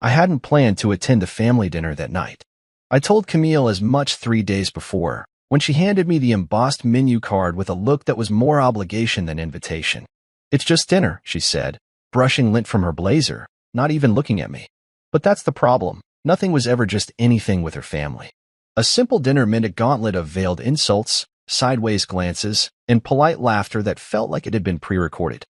I hadn't planned to attend the family dinner that night. I told Camille as much 3 days before, when she handed me the embossed menu card with a look that was more obligation than invitation. "It's just dinner," she said, brushing lint from her blazer, not even looking at me. But that's the problem. Nothing was ever just anything with her family. A simple dinner meant a gauntlet of veiled insults, sideways glances, and polite laughter that felt like it had been pre-recorded.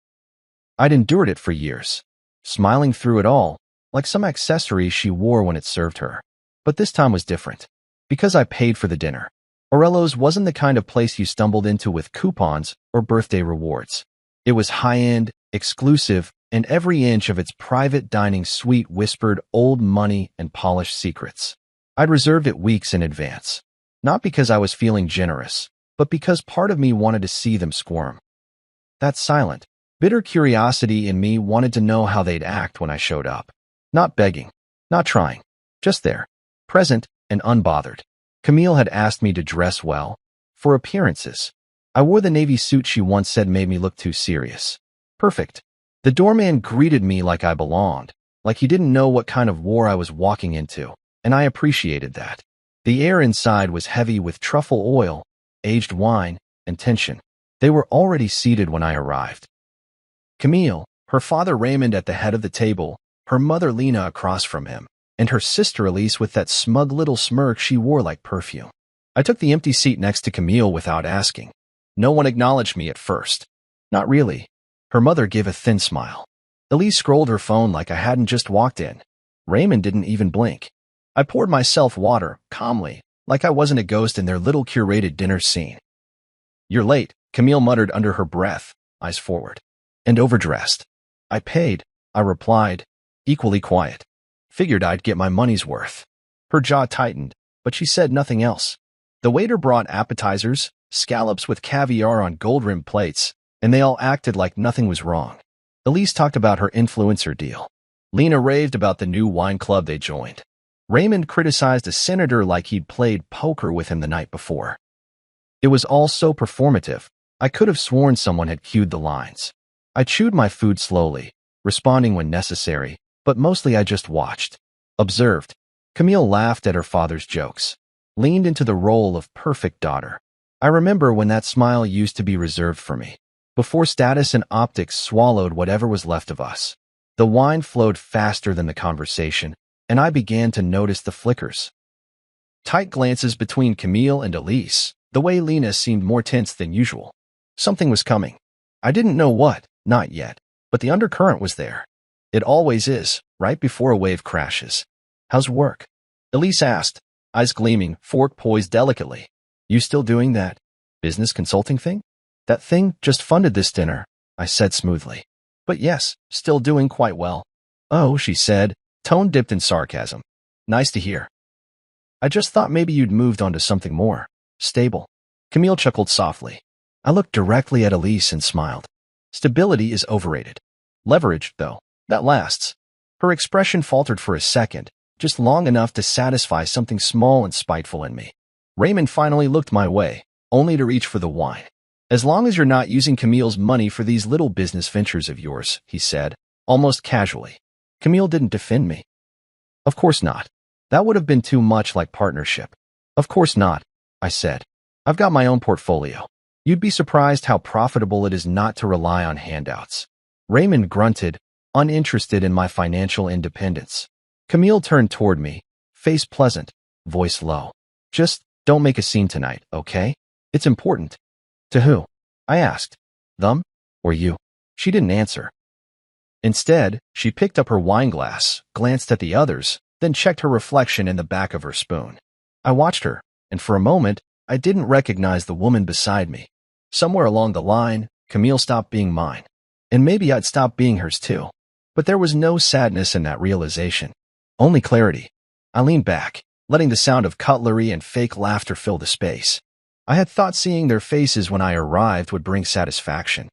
I'd endured it for years, smiling through it all, like some accessory she wore when it served her. But this time was different. Because I paid for the dinner. Orello's wasn't the kind of place you stumbled into with coupons or birthday rewards. It was high-end, exclusive, and every inch of its private dining suite whispered old money and polished secrets. I'd reserved it weeks in advance. Not because I was feeling generous, but because part of me wanted to see them squirm. That silent, bitter curiosity in me wanted to know how they'd act when I showed up. Not begging, not trying, just there, present and unbothered. Camille had asked me to dress well, for appearances. I wore the navy suit she once said made me look too serious. Perfect. The doorman greeted me like I belonged, like he didn't know what kind of war I was walking into, and I appreciated that. The air inside was heavy with truffle oil, aged wine, and tension. They were already seated when I arrived. Camille, her father Raymond at the head of the table, her mother Lena across from him, and her sister Elise with that smug little smirk she wore like perfume. I took the empty seat next to Camille without asking. No one acknowledged me at first. Not really. Her mother gave a thin smile. Elise scrolled her phone like I hadn't just walked in. Raymond didn't even blink. I poured myself water, calmly, like I wasn't a ghost in their little curated dinner scene. "You're late," Camille muttered under her breath, eyes forward. "And overdressed." "I paid," I replied, equally quiet. Figured I'd get my money's worth. Her jaw tightened, but she said nothing else. The waiter brought appetizers, scallops with caviar on gold-rimmed plates, and they all acted like nothing was wrong. Elise talked about her influencer deal. Lena raved about the new wine club they joined. Raymond criticized a senator like he'd played poker with him the night before. It was all so performative, I could have sworn someone had cued the lines. I chewed my food slowly, responding when necessary, but mostly I just watched. Observed. Camille laughed at her father's jokes. Leaned into the role of perfect daughter. I remember when that smile used to be reserved for me. Before status and optics swallowed whatever was left of us. The wine flowed faster than the conversation, and I began to notice the flickers. Tight glances between Camille and Elise, the way Lena seemed more tense than usual. Something was coming. I didn't know what, not yet, but the undercurrent was there. It always is, right before a wave crashes. "How's work?" Elise asked, eyes gleaming, fork poised delicately. "You still doing that business consulting thing?" "That thing just funded this dinner," I said smoothly. "But yes, still doing quite well." "Oh," she said, tone dipped in sarcasm. "Nice to hear. I just thought maybe you'd moved on to something more stable." Camille chuckled softly. I looked directly at Elise and smiled. Stability is overrated. Leverage, though, that lasts. Her expression faltered for a second, just long enough to satisfy something small and spiteful in me. Raymond finally looked my way, only to reach for the wine. "As long as you're not using Camille's money for these little business ventures of yours," he said, almost casually. Camille didn't defend me. "Of course not. That would have been too much like partnership." "Of course not," I said. "I've got my own portfolio. You'd be surprised how profitable it is not to rely on handouts." Raymond grunted, uninterested in my financial independence. Camille turned toward me, face pleasant, voice low. "Just don't make a scene tonight, okay? It's important." "To who?" I asked. "Them or you?" She didn't answer. Instead, she picked up her wine glass, glanced at the others, then checked her reflection in the back of her spoon. I watched her, and for a moment, I didn't recognize the woman beside me. Somewhere along the line, Camille stopped being mine. And maybe I'd stop being hers too. But there was no sadness in that realization. Only clarity. I leaned back, letting the sound of cutlery and fake laughter fill the space. I had thought seeing their faces when I arrived would bring satisfaction.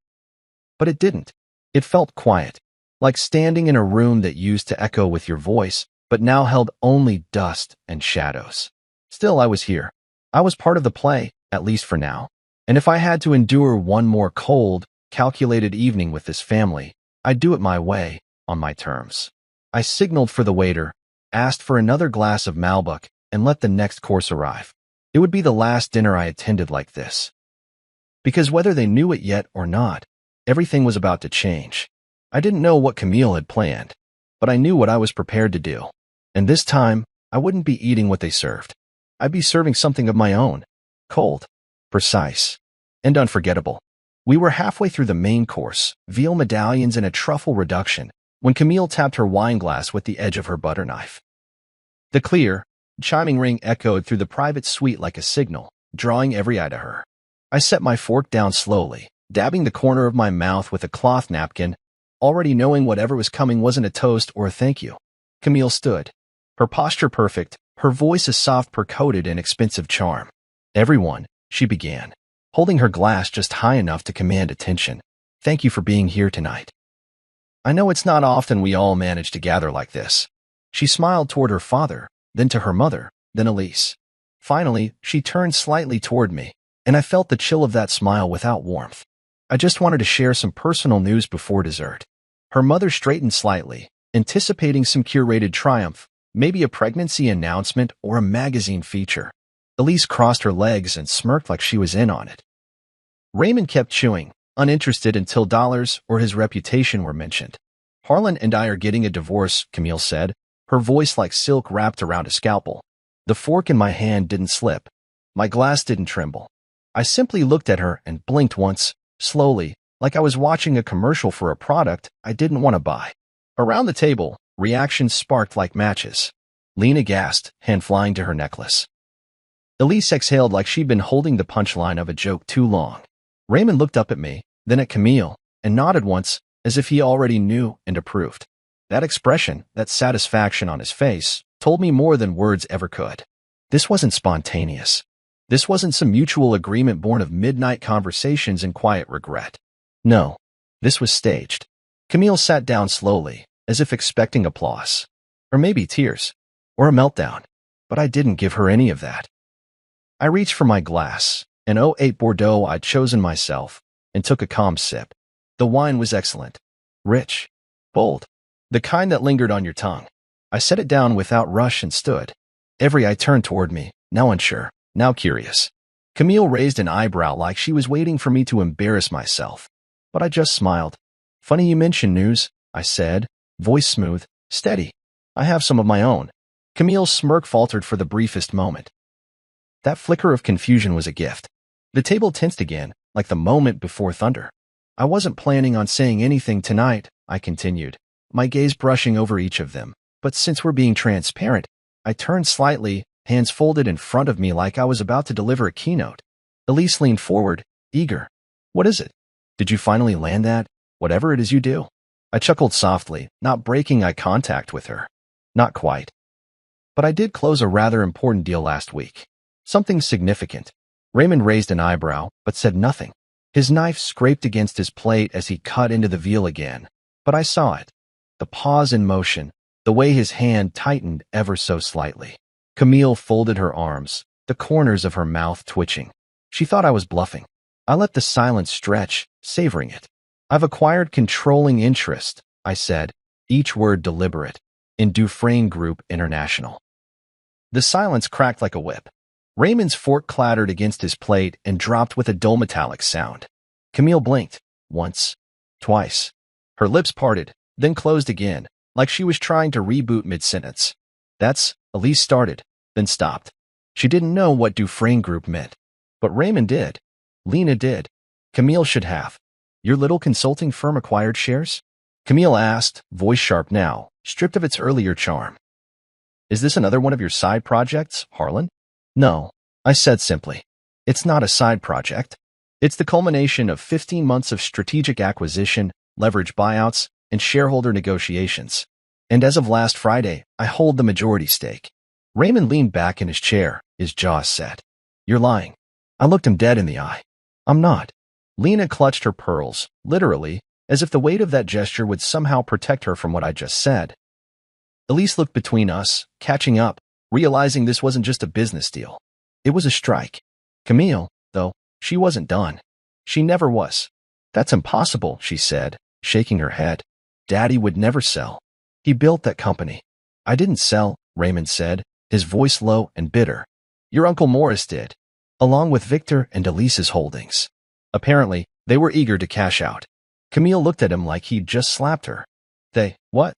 But it didn't. It felt quiet, like standing in a room that used to echo with your voice, but now held only dust and shadows. Still, I was here. I was part of the play, at least for now. And if I had to endure one more cold, calculated evening with this family, I'd do it my way, on my terms. I signaled for the waiter, asked for another glass of Malbec, and let the next course arrive. It would be the last dinner I attended like this. Because whether they knew it yet or not, everything was about to change. I didn't know what Camille had planned, but I knew what I was prepared to do. And this time, I wouldn't be eating what they served. I'd be serving something of my own, cold, precise, and unforgettable. We were halfway through the main course, veal medallions and a truffle reduction, when Camille tapped her wine glass with the edge of her butter knife. The clear, chiming ring echoed through the private suite like a signal, drawing every eye to her. I set my fork down slowly, dabbing the corner of my mouth with a cloth napkin, already knowing whatever was coming wasn't a toast or a thank you. Camille stood, her posture perfect, her voice a soft per-coated and expensive charm. Everyone, she began, holding her glass just high enough to command attention. Thank you for being here tonight. I know it's not often we all manage to gather like this. She smiled toward her father, then to her mother, then Elise. Finally, she turned slightly toward me, and I felt the chill of that smile without warmth. I just wanted to share some personal news before dessert. Her mother straightened slightly, anticipating some curated triumph, maybe a pregnancy announcement or a magazine feature. Elise crossed her legs and smirked like she was in on it. Raymond kept chewing, uninterested until dollars or his reputation were mentioned. Harlan and I are getting a divorce, Camille said, her voice like silk wrapped around a scalpel. The fork in my hand didn't slip. My glass didn't tremble. I simply looked at her and blinked once, slowly, like I was watching a commercial for a product I didn't want to buy. Around the table, reactions sparked like matches. Lena gasped, hand flying to her necklace. Elise exhaled like she'd been holding the punchline of a joke too long. Raymond looked up at me, then at Camille, and nodded once, as if he already knew and approved. That expression, that satisfaction on his face, told me more than words ever could. This wasn't spontaneous. This wasn't some mutual agreement born of midnight conversations and quiet regret. No, this was staged. Camille sat down slowly, as if expecting applause. Or maybe tears. Or a meltdown. But I didn't give her any of that. I reached for my glass, an 08 Bordeaux I'd chosen myself, and took a calm sip. The wine was excellent. Rich. Bold. The kind that lingered on your tongue. I set it down without rush and stood. Every eye turned toward me, now unsure, now curious. Camille raised an eyebrow like she was waiting for me to embarrass myself. But I just smiled. Funny you mention news, I said, voice smooth, steady. I have some of my own. Camille's smirk faltered for the briefest moment. That flicker of confusion was a gift. The table tensed again, like the moment before thunder. I wasn't planning on saying anything tonight, I continued, my gaze brushing over each of them. But since we're being transparent, I turned slightly, hands folded in front of me like I was about to deliver a keynote. Elise leaned forward, eager. What is it? Did you finally land that? Whatever it is you do. I chuckled softly, not breaking eye contact with her. Not quite. But I did close a rather important deal last week. Something significant. Raymond raised an eyebrow, but said nothing. His knife scraped against his plate as he cut into the veal again. But I saw it. The pause in motion, the way his hand tightened ever so slightly. Camille folded her arms, the corners of her mouth twitching. She thought I was bluffing. I let the silence stretch, savoring it. I've acquired controlling interest, I said, each word deliberate, in Dufresne Group International. The silence cracked like a whip. Raymond's fork clattered against his plate and dropped with a dull metallic sound. Camille blinked, once, twice. Her lips parted, then closed again, like she was trying to reboot mid-sentence. That's, Elise started, then stopped. She didn't know what Dufresne Group meant. But Raymond did. Lena did. Camille should have. Your little consulting firm acquired shares? Camille asked, voice sharp now, stripped of its earlier charm. Is this another one of your side projects, Harlan? No, I said simply. It's not a side project. It's the culmination of 15 months of strategic acquisition, leverage buyouts, and shareholder negotiations. And as of last Friday, I hold the majority stake. Raymond leaned back in his chair, his jaws set. You're lying. I looked him dead in the eye. I'm not. Lena clutched her pearls, literally, as if the weight of that gesture would somehow protect her from what I just said. Elise looked between us, catching up, realizing this wasn't just a business deal. It was a strike. Camille, though, she wasn't done. She never was. That's impossible, she said, shaking her head. Daddy would never sell. He built that company. I didn't sell, Raymond said, his voice low and bitter. Your Uncle Morris did, along with Victor and Elise's holdings. Apparently, they were eager to cash out. Camille looked at him like he'd just slapped her. What?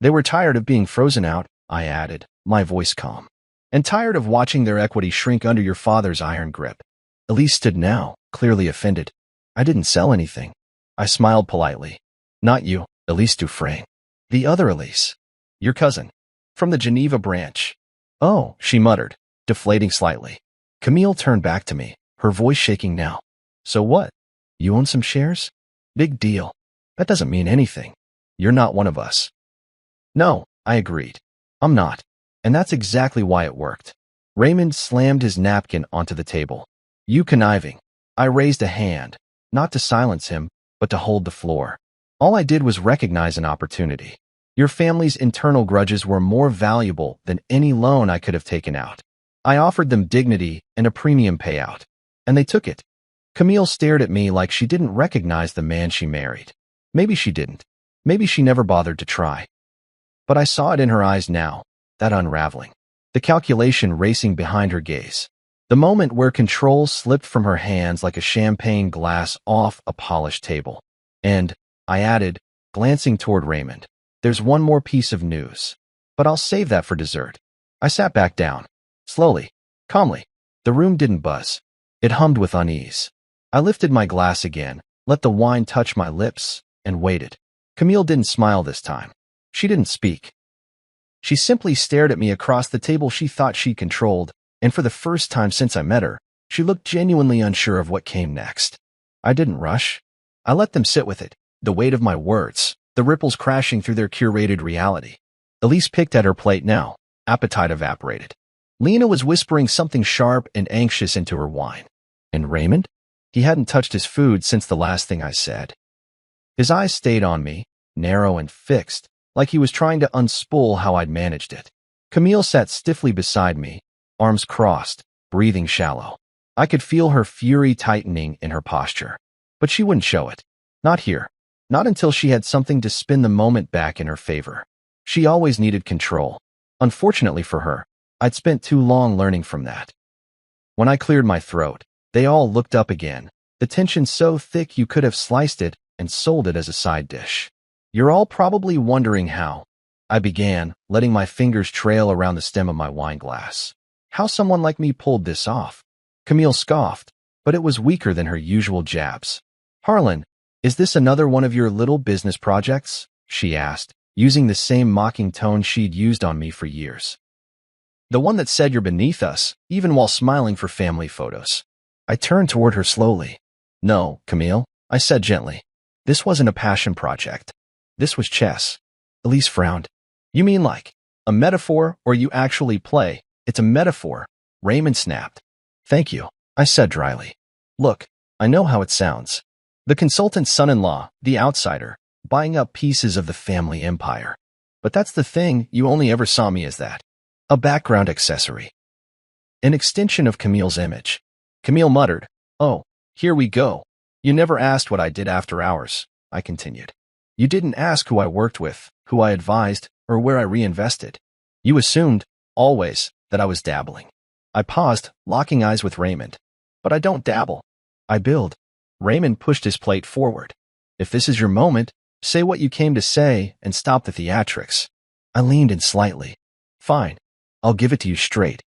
They were tired of being frozen out, I added, my voice calm. And tired of watching their equity shrink under your father's iron grip. Elise stood now, clearly offended. I didn't sell anything. I smiled politely. Not you, Elise Dufresne. The other Elise. Your cousin. From the Geneva branch. Oh, she muttered, deflating slightly. Camille turned back to me, her voice shaking now. So what? You own some shares? Big deal. That doesn't mean anything. You're not one of us. No, I agreed. I'm not. And that's exactly why it worked. Raymond slammed his napkin onto the table. You conniving. I raised a hand, not to silence him, but to hold the floor. All I did was recognize an opportunity. Your family's internal grudges were more valuable than any loan I could have taken out. I offered them dignity and a premium payout, and they took it. Camille stared at me like she didn't recognize the man she married. Maybe she didn't. Maybe she never bothered to try. But I saw it in her eyes now, that unraveling. The calculation racing behind her gaze. The moment where control slipped from her hands like a champagne glass off a polished table. And, I added, glancing toward Raymond, there's one more piece of news. But I'll save that for dessert. I sat back down. Slowly, calmly. The room didn't buzz. It hummed with unease. I lifted my glass again, let the wine touch my lips, and waited. Camille didn't smile this time. She didn't speak. She simply stared at me across the table she thought she controlled, and for the first time since I met her, she looked genuinely unsure of what came next. I didn't rush. I let them sit with it, the weight of my words, the ripples crashing through their curated reality. Elise picked at her plate now, appetite evaporated. Lena was whispering something sharp and anxious into her wine. And Raymond? He hadn't touched his food since the last thing I said. His eyes stayed on me, narrow and fixed, like he was trying to unspool how I'd managed it. Camille sat stiffly beside me, arms crossed, breathing shallow. I could feel her fury tightening in her posture. But she wouldn't show it. Not here. Not until she had something to spin the moment back in her favor. She always needed control. Unfortunately for her, I'd spent too long learning from that. When I cleared my throat, they all looked up again, the tension so thick you could have sliced it and sold it as a side dish. You're all probably wondering how. I began, letting my fingers trail around the stem of my wine glass. How someone like me pulled this off. Camille scoffed, but it was weaker than her usual jabs. Harlan, is this another one of your little business projects? She asked, using the same mocking tone she'd used on me for years. The one that said you're beneath us, even while smiling for family photos. I turned toward her slowly. No, Camille, I said gently. This wasn't a passion project. This was chess. Elise frowned. You mean like a metaphor, or you actually play? It's a metaphor. Raymond snapped. Thank you, I said dryly. Look, I know how it sounds. The consultant's son-in-law, the outsider, buying up pieces of the family empire. But that's the thing, you only ever saw me as that. A background accessory. An extension of Camille's image. Camille muttered, Oh, here we go. You never asked what I did after hours, I continued. You didn't ask who I worked with, who I advised, or where I reinvested. You assumed, always, that I was dabbling. I paused, locking eyes with Raymond. But I don't dabble. I build. Raymond pushed his plate forward. If this is your moment, say what you came to say and stop the theatrics. I leaned in slightly. Fine. I'll give it to you straight.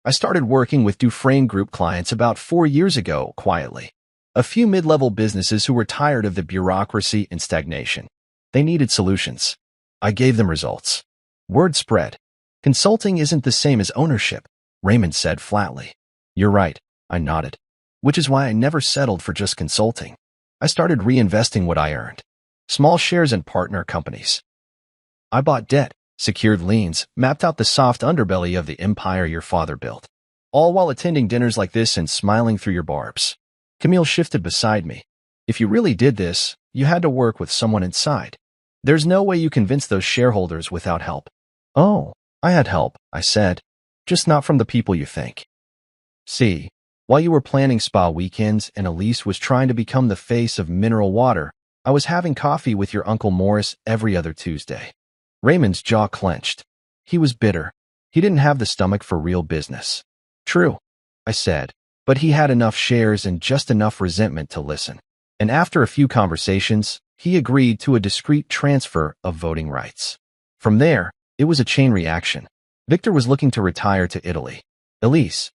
I started working with Dufresne Group clients about 4 years ago, quietly. A few mid-level businesses who were tired of the bureaucracy and stagnation. They needed solutions. I gave them results. Word spread. Consulting isn't the same as ownership, Raymond said flatly. You're right, I nodded. Which is why I never settled for just consulting. I started reinvesting what I earned. Small shares in partner companies. I bought debt, secured liens, mapped out the soft underbelly of the empire your father built. All while attending dinners like this and smiling through your barbs. Camille shifted beside me. If you really did this, you had to work with someone inside. There's no way you convince those shareholders without help. Oh, I had help, I said. Just not from the people you think. See, while you were planning spa weekends and Elise was trying to become the face of mineral water, I was having coffee with your Uncle Morris every other Tuesday. Raymond's jaw clenched. He was bitter. He didn't have the stomach for real business. True, I said, but he had enough shares and just enough resentment to listen. And after a few conversations, he agreed to a discreet transfer of voting rights. From there, it was a chain reaction. Victor was looking to retire to Italy. Elise,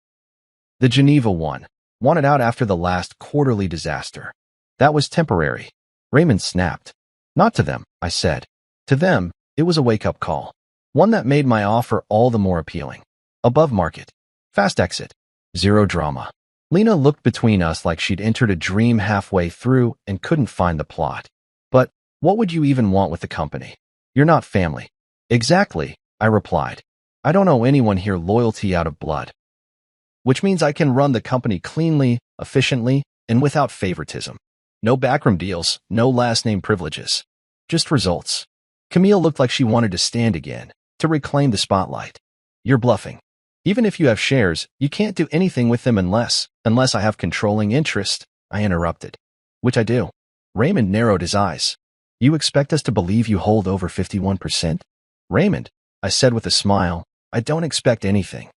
the Geneva one, wanted out after the last quarterly disaster. That was temporary. Raymond snapped. Not to them, I said. To them, it was a wake-up call. One that made my offer all the more appealing. Above market. Fast exit. Zero drama. Lena looked between us like she'd entered a dream halfway through and couldn't find the plot. But what would you even want with the company? You're not family. Exactly, I replied. I don't owe anyone here loyalty out of blood. Which means I can run the company cleanly, efficiently, and without favoritism. No backroom deals, no last name privileges. Just results. Camille looked like she wanted to stand again, to reclaim the spotlight. You're bluffing. Even if you have shares, you can't do anything with them unless I have controlling interest, I interrupted. Which I do. Raymond narrowed his eyes. You expect us to believe you hold over 51%? Raymond, I said with a smile, I don't expect anything.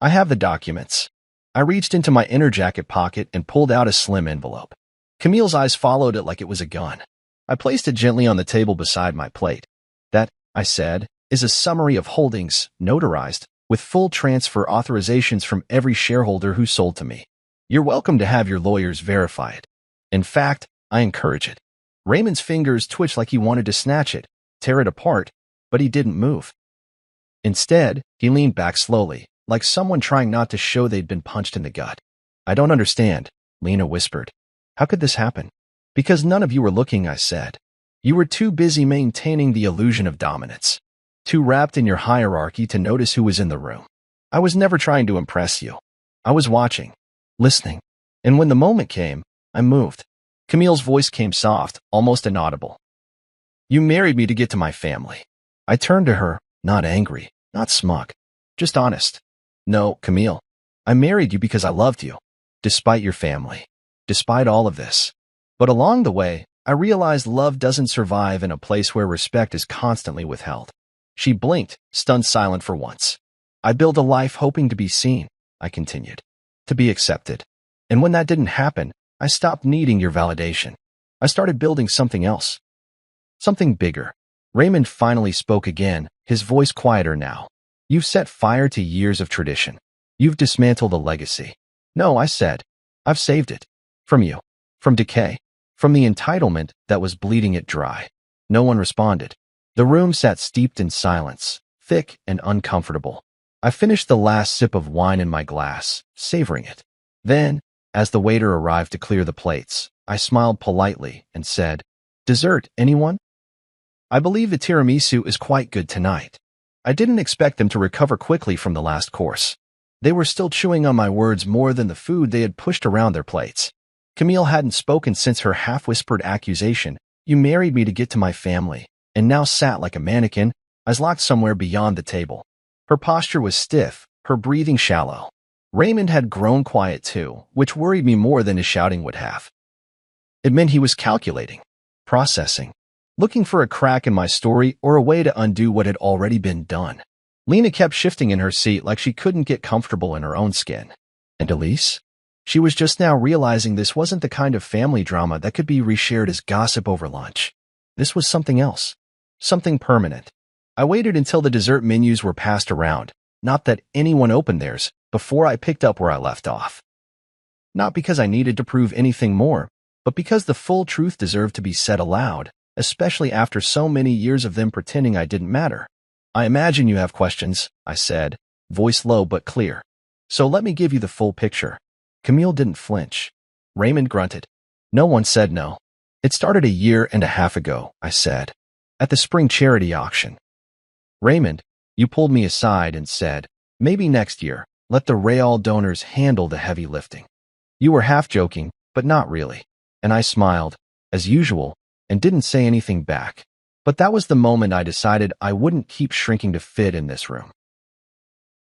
I have the documents. I reached into my inner jacket pocket and pulled out a slim envelope. Camille's eyes followed it like it was a gun. I placed it gently on the table beside my plate. That, I said, is a summary of holdings, notarized, with full transfer authorizations from every shareholder who sold to me. You're welcome to have your lawyers verify it. In fact, I encourage it. Raymond's fingers twitched like he wanted to snatch it, tear it apart, but he didn't move. Instead, he leaned back slowly, like someone trying not to show they'd been punched in the gut. I don't understand, Lena whispered. How could this happen? Because none of you were looking, I said. You were too busy maintaining the illusion of dominance. Too wrapped in your hierarchy to notice who was in the room. I was never trying to impress you. I was watching, listening. And when the moment came, I moved. Camille's voice came soft, almost inaudible. You married me to get to my family. I turned to her, not angry, not smug, just honest. No, Camille, I married you because I loved you, despite your family, despite all of this. But along the way, I realized love doesn't survive in a place where respect is constantly withheld. She blinked, stunned silent for once. I built a life hoping to be seen, I continued, to be accepted. And when that didn't happen, I stopped needing your validation. I started building something else. Something bigger. Raymond finally spoke again, his voice quieter now. You've set fire to years of tradition. You've dismantled a legacy. No, I said. I've saved it. From you. From decay. From the entitlement that was bleeding it dry. No one responded. The room sat steeped in silence, thick and uncomfortable. I finished the last sip of wine in my glass, savoring it. Then, as the waiter arrived to clear the plates, I smiled politely and said, Dessert, anyone? I believe the tiramisu is quite good tonight. I didn't expect them to recover quickly from the last course. They were still chewing on my words more than the food they had pushed around their plates. Camille hadn't spoken since her half-whispered accusation, You married me to get to my family, and now sat like a mannequin, eyes locked somewhere beyond the table. Her posture was stiff, her breathing shallow. Raymond had grown quiet too, which worried me more than his shouting would have. It meant he was calculating, processing, looking for a crack in my story or a way to undo what had already been done. Lena kept shifting in her seat like she couldn't get comfortable in her own skin. And Elise? She was just now realizing this wasn't the kind of family drama that could be reshared as gossip over lunch. This was something else. Something permanent. I waited until the dessert menus were passed around, not that anyone opened theirs, before I picked up where I left off. Not because I needed to prove anything more, but because the full truth deserved to be said aloud, especially after so many years of them pretending I didn't matter. I imagine you have questions, I said, voice low but clear. So let me give you the full picture. Camille didn't flinch. Raymond grunted. No one said no. It started 1.5 years ago, I said, at the spring charity auction. Raymond, you pulled me aside and said, maybe next year, let the Real donors handle the heavy lifting. You were half joking, but not really. And I smiled, as usual, and didn't say anything back. But that was the moment I decided I wouldn't keep shrinking to fit in this room.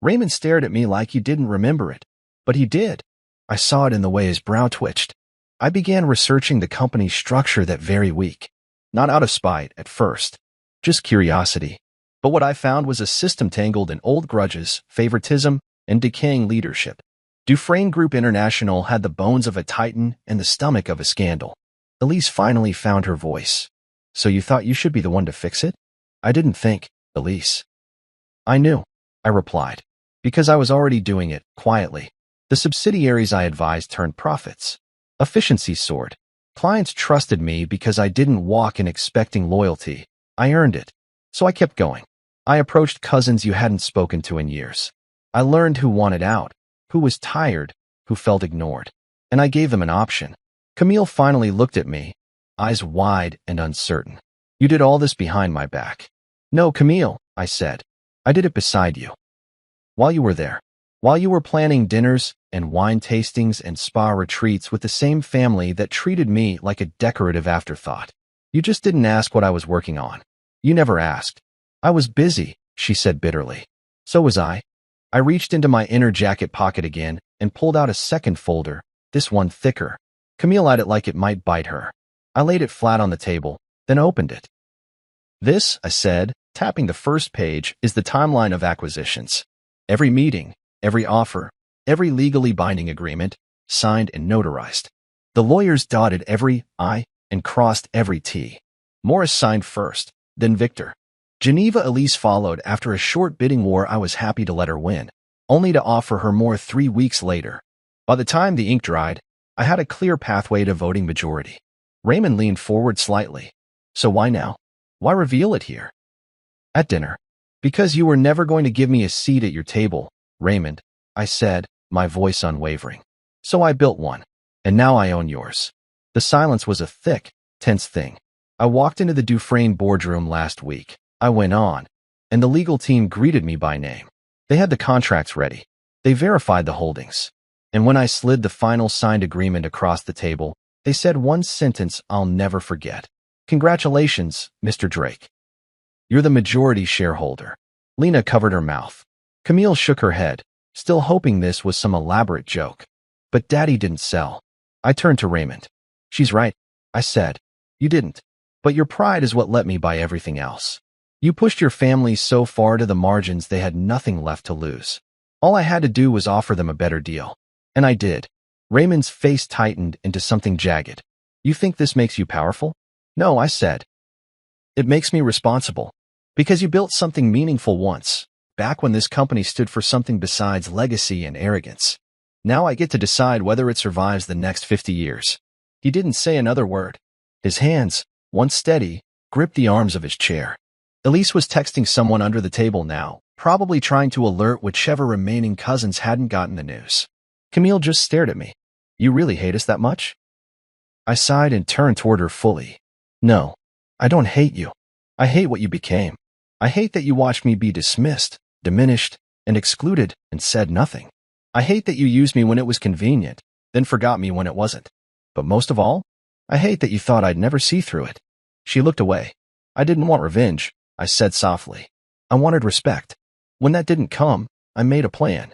Raymond stared at me like he didn't remember it, but he did. I saw it in the way his brow twitched. I began researching the company's structure that very week. Not out of spite at first, just curiosity. But what I found was a system tangled in old grudges, favoritism, and decaying leadership. Dufresne Group International had the bones of a titan and the stomach of a scandal. Elise finally found her voice. So you thought you should be the one to fix it? I didn't think, Elise. I knew, I replied, because I was already doing it, quietly. The subsidiaries I advised turned profits. Efficiency soared. Clients trusted me because I didn't walk in expecting loyalty. I earned it. So I kept going. I approached cousins you hadn't spoken to in years. I learned who wanted out, who was tired, who felt ignored. And I gave them an option. Camille finally looked at me, eyes wide and uncertain. You did all this behind my back. No, Camille, I said. I did it beside you. While you were there. While you were planning dinners and wine tastings and spa retreats with the same family that treated me like a decorative afterthought. You just didn't ask what I was working on. You never asked. I was busy, she said bitterly. So was I. I reached into my inner jacket pocket again and pulled out a second folder, this one thicker. Camille eyed it like it might bite her. I laid it flat on the table, then opened it. This, I said, tapping the first page, is the timeline of acquisitions. Every meeting, every offer, every legally binding agreement, signed and notarized. The lawyers dotted every I and crossed every T. Morris signed first, then Victor. Geneva Elise followed. After a short bidding war, I was happy to let her win, only to offer her more 3 weeks later. By the time the ink dried, I had a clear pathway to voting majority. Raymond leaned forward slightly. So why now? Why reveal it here? At dinner. Because you were never going to give me a seat at your table, Raymond, I said, my voice unwavering. So I built one. And now I own yours. The silence was a thick, tense thing. I walked into the Dufresne boardroom last week. I went on, and the legal team greeted me by name. They had the contracts ready. They verified the holdings. And when I slid the final signed agreement across the table, they said one sentence I'll never forget. Congratulations, Mr. Drake. You're the majority shareholder. Lena covered her mouth. Camille shook her head, still hoping this was some elaborate joke. But Daddy didn't sell. I turned to Raymond. She's right, I said. You didn't. But your pride is what let me buy everything else. You pushed your family so far to the margins they had nothing left to lose. All I had to do was offer them a better deal. And I did. Raymond's face tightened into something jagged. You think this makes you powerful? No, I said. It makes me responsible. Because you built something meaningful once, back when this company stood for something besides legacy and arrogance. Now I get to decide whether it survives the next 50 years. He didn't say another word. His hands, once steady, gripped the arms of his chair. Elise was texting someone under the table now, probably trying to alert whichever remaining cousins hadn't gotten the news. Camille just stared at me. You really hate us that much? I sighed and turned toward her fully. No, I don't hate you. I hate what you became. I hate that you watched me be dismissed, diminished, and excluded and said nothing. I hate that you used me when it was convenient, then forgot me when it wasn't. But most of all, I hate that you thought I'd never see through it. She looked away. I didn't want revenge, I said softly. I wanted respect. When that didn't come, I made a plan.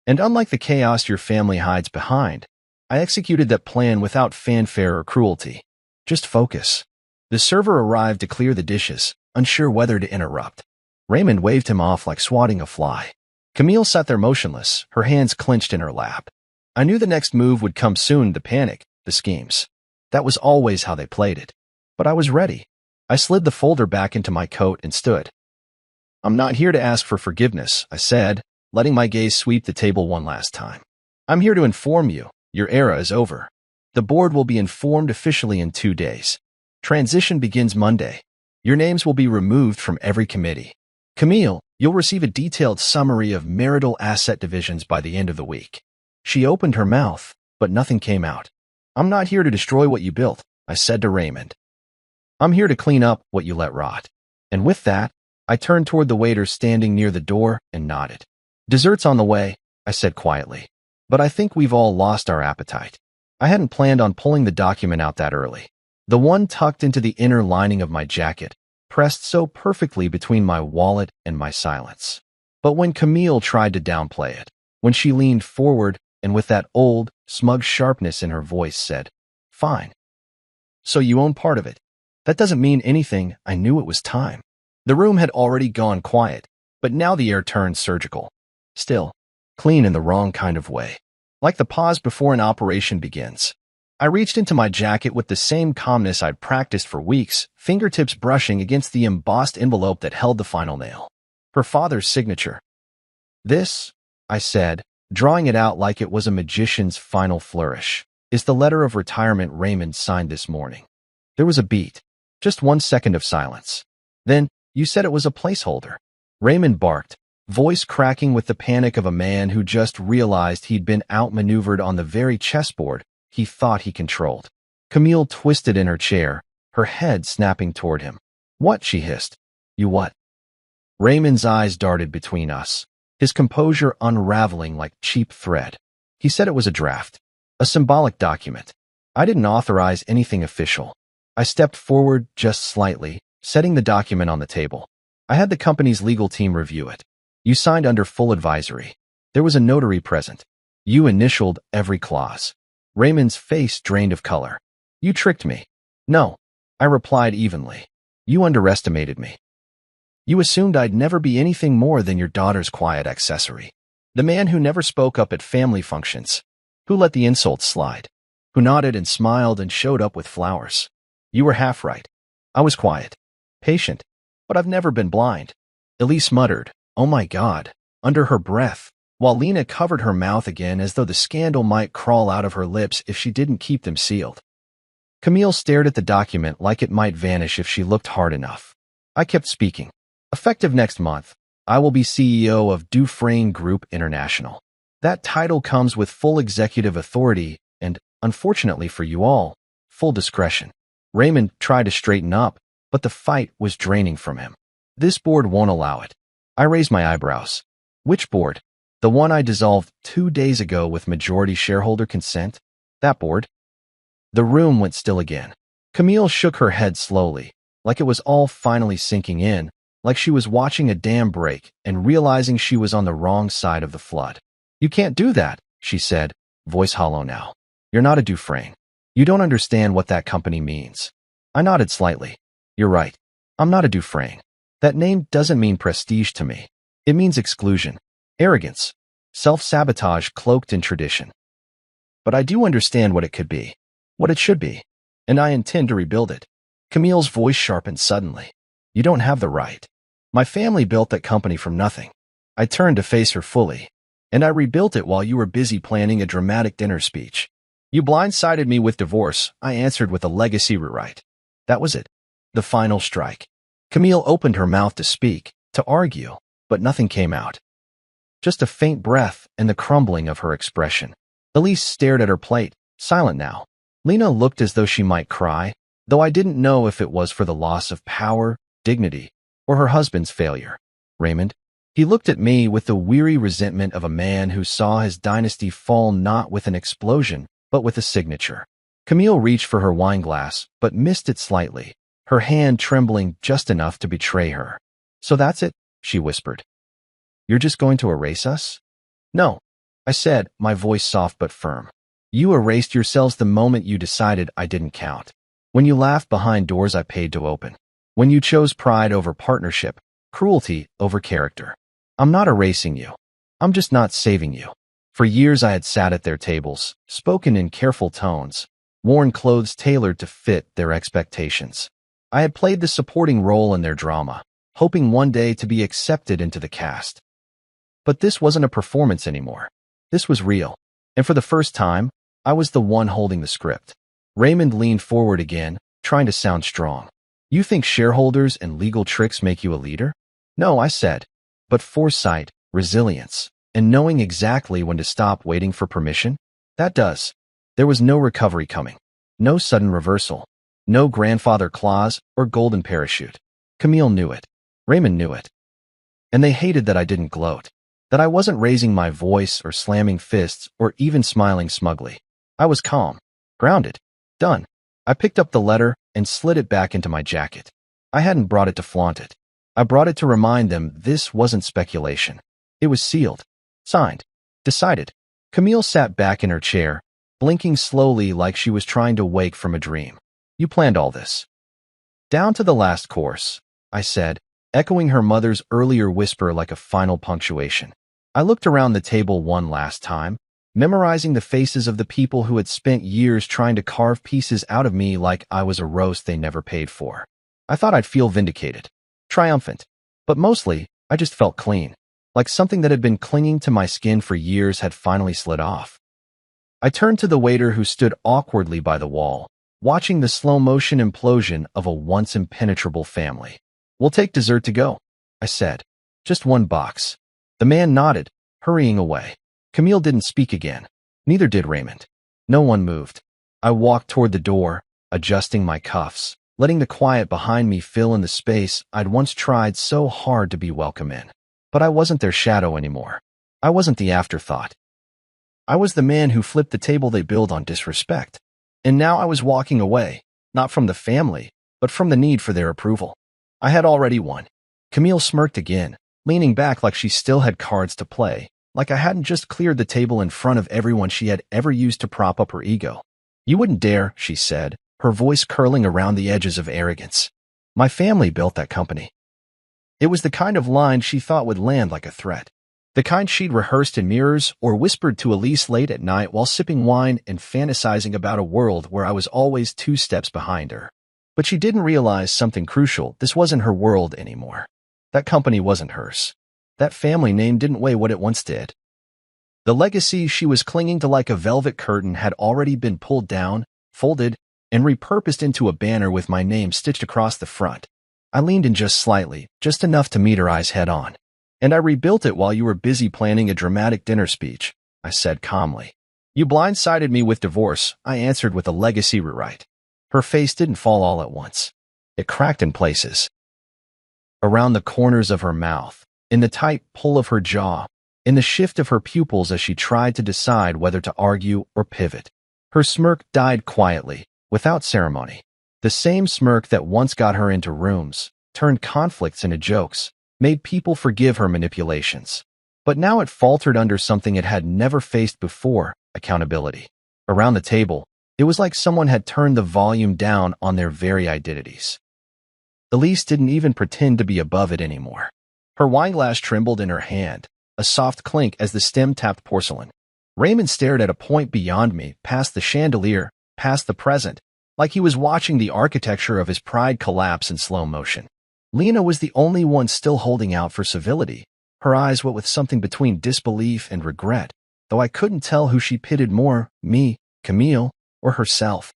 And unlike the chaos your family hides behind, I executed that plan without fanfare or cruelty. Just focus. The server arrived to clear the dishes, unsure whether to interrupt. Raymond waved him off like swatting a fly. Camille sat there motionless, her hands clenched in her lap. I knew the next move would come soon, the panic, the schemes. That was always how they played it. But I was ready. I slid the folder back into my coat and stood. I'm not here to ask for forgiveness, I said, letting my gaze sweep the table one last time. I'm here to inform you, your era is over. The board will be informed officially in 2 days. Transition begins Monday. Your names will be removed from every committee. Camille, you'll receive a detailed summary of marital asset divisions by the end of the week. She opened her mouth, but nothing came out. I'm not here to destroy what you built, I said to Raymond. I'm here to clean up what you let rot. And with that, I turned toward the waiter standing near the door and nodded. Dessert's on the way, I said quietly. But I think we've all lost our appetite. I hadn't planned on pulling the document out that early. The one tucked into the inner lining of my jacket, pressed so perfectly between my wallet and my silence. But when Camille tried to downplay it, when she leaned forward, and with that old, smug sharpness in her voice said, "Fine. So you own part of it. That doesn't mean anything. I knew it was time." The room had already gone quiet, but now the air turned surgical. Still, clean in the wrong kind of way. Like the pause before an operation begins. I reached into my jacket with the same calmness I'd practiced for weeks, fingertips brushing against the embossed envelope that held the final nail. Her father's signature. "This," I said, drawing it out like it was a magician's final flourish, "is the letter of retirement Raymond signed this morning." There was a beat. Just 1 second of silence. Then, "You said it was a placeholder." Raymond barked, voice cracking with the panic of a man who just realized he'd been outmaneuvered on the very chessboard he thought he controlled. Camille twisted in her chair, her head snapping toward him. "What?" she hissed. "You what?" Raymond's eyes darted between us, his composure unraveling like cheap thread. He said it was a draft, a symbolic document. I didn't authorize anything official. I stepped forward just slightly, setting the document on the table. I had the company's legal team review it. You signed under full advisory. There was a notary present. You initialed every clause. Raymond's face drained of color. "You tricked me." "No," I replied evenly. "You underestimated me. You assumed I'd never be anything more than your daughter's quiet accessory. The man who never spoke up at family functions. Who let the insults slide. Who nodded and smiled and showed up with flowers. You were half right. I was quiet. Patient. But I've never been blind." Elise muttered, "Oh my God," under her breath, while Lena covered her mouth again as though the scandal might crawl out of her lips if she didn't keep them sealed. Camille stared at the document like it might vanish if she looked hard enough. I kept speaking. "Effective next month, I will be CEO of Dufresne Group International. That title comes with full executive authority and, unfortunately for you all, full discretion." Raymond tried to straighten up, but the fight was draining from him. "This board won't allow it." I raised my eyebrows. "Which board?" "The one I dissolved 2 days ago with majority shareholder consent? That board?" The room went still again. Camille shook her head slowly, like it was all finally sinking in, like she was watching a dam break and realizing she was on the wrong side of the flood. "You can't do that," she said, voice hollow now. "You're not a Dufresne. You don't understand what that company means." I nodded slightly. "You're right. I'm not a Dufresne. That name doesn't mean prestige to me. It means exclusion, arrogance, self-sabotage cloaked in tradition. But I do understand what it could be, what it should be, and I intend to rebuild it." Camille's voice sharpened suddenly. "You don't have the right. My family built that company from nothing." I turned to face her fully. "And I rebuilt it while you were busy planning a dramatic dinner speech. You blindsided me with divorce," I answered with a legacy rewrite. That was it. The final strike. Camille opened her mouth to speak, to argue, but nothing came out. Just a faint breath and the crumbling of her expression. Elise stared at her plate, silent now. Lena looked as though she might cry, though I didn't know if it was for the loss of power, dignity, or her husband's failure. Raymond? He looked at me with the weary resentment of a man who saw his dynasty fall not with an explosion, but with a signature. Camille reached for her wineglass, but missed it slightly, her hand trembling just enough to betray her. "So that's it?" she whispered. "You're just going to erase us?" "No," I said, my voice soft but firm. "You erased yourselves the moment you decided I didn't count. When you laughed behind doors I paid to open. When you chose pride over partnership, cruelty over character. I'm not erasing you. I'm just not saving you." For years I had sat at their tables, spoken in careful tones, worn clothes tailored to fit their expectations. I had played the supporting role in their drama, hoping one day to be accepted into the cast. But this wasn't a performance anymore. This was real. And for the first time, I was the one holding the script. Raymond leaned forward again, trying to sound strong. "You think shareholders and legal tricks make you a leader?" "No," I said. "But foresight, resilience, and knowing exactly when to stop waiting for permission? That does." There was no recovery coming. No sudden reversal. No grandfather clause or golden parachute. Camille knew it. Raymond knew it. And they hated that I didn't gloat. That I wasn't raising my voice or slamming fists or even smiling smugly. I was calm. Grounded. Done. I picked up the letter and slid it back into my jacket. I hadn't brought it to flaunt it. I brought it to remind them this wasn't speculation. It was sealed. Signed. Decided. Camille sat back in her chair, blinking slowly like she was trying to wake from a dream. You planned all this. Down to the last course, I said, echoing her mother's earlier whisper like a final punctuation. I looked around the table one last time, memorizing the faces of the people who had spent years trying to carve pieces out of me like I was a roast they never paid for. I thought I'd feel vindicated, triumphant, but mostly, I just felt clean, like something that had been clinging to my skin for years had finally slid off. I turned to the waiter who stood awkwardly by the wall, watching the slow-motion implosion of a once impenetrable family. We'll take dessert to go, I said. Just one box. The man nodded, hurrying away. Camille didn't speak again. Neither did Raymond. No one moved. I walked toward the door, adjusting my cuffs, letting the quiet behind me fill in the space I'd once tried so hard to be welcome in. But I wasn't their shadow anymore. I wasn't the afterthought. I was the man who flipped the table they built on disrespect. And now I was walking away, not from the family, but from the need for their approval. I had already won. Camille smirked again, leaning back like she still had cards to play, like I hadn't just cleared the table in front of everyone she had ever used to prop up her ego. You wouldn't dare, she said, her voice curling around the edges of arrogance. My family built that company. It was the kind of line she thought would land like a threat. The kind she'd rehearsed in mirrors or whispered to Elise late at night while sipping wine and fantasizing about a world where I was always 2 steps behind her. But she didn't realize something crucial. This wasn't her world anymore. That company wasn't hers. That family name didn't weigh what it once did. The legacy she was clinging to like a velvet curtain had already been pulled down, folded, and repurposed into a banner with my name stitched across the front. I leaned in just slightly, just enough to meet her eyes head on. And I rebuilt it while you were busy planning a dramatic dinner speech, I said calmly. You blindsided me with divorce, I answered with a legacy rewrite. Her face didn't fall all at once. It cracked in places. Around the corners of her mouth, in the tight pull of her jaw, in the shift of her pupils as she tried to decide whether to argue or pivot. Her smirk died quietly, without ceremony. The same smirk that once got her into rooms, turned conflicts into jokes, made people forgive her manipulations. But now it faltered under something it had never faced before, accountability. Around the table, it was like someone had turned the volume down on their very identities. Elise didn't even pretend to be above it anymore. Her wineglass trembled in her hand, a soft clink as the stem tapped porcelain. Raymond stared at a point beyond me, past the chandelier, past the present, like he was watching the architecture of his pride collapse in slow motion. Lena was the only one still holding out for civility, her eyes wet with something between disbelief and regret, though I couldn't tell who she pitted more, me, Camille, or herself.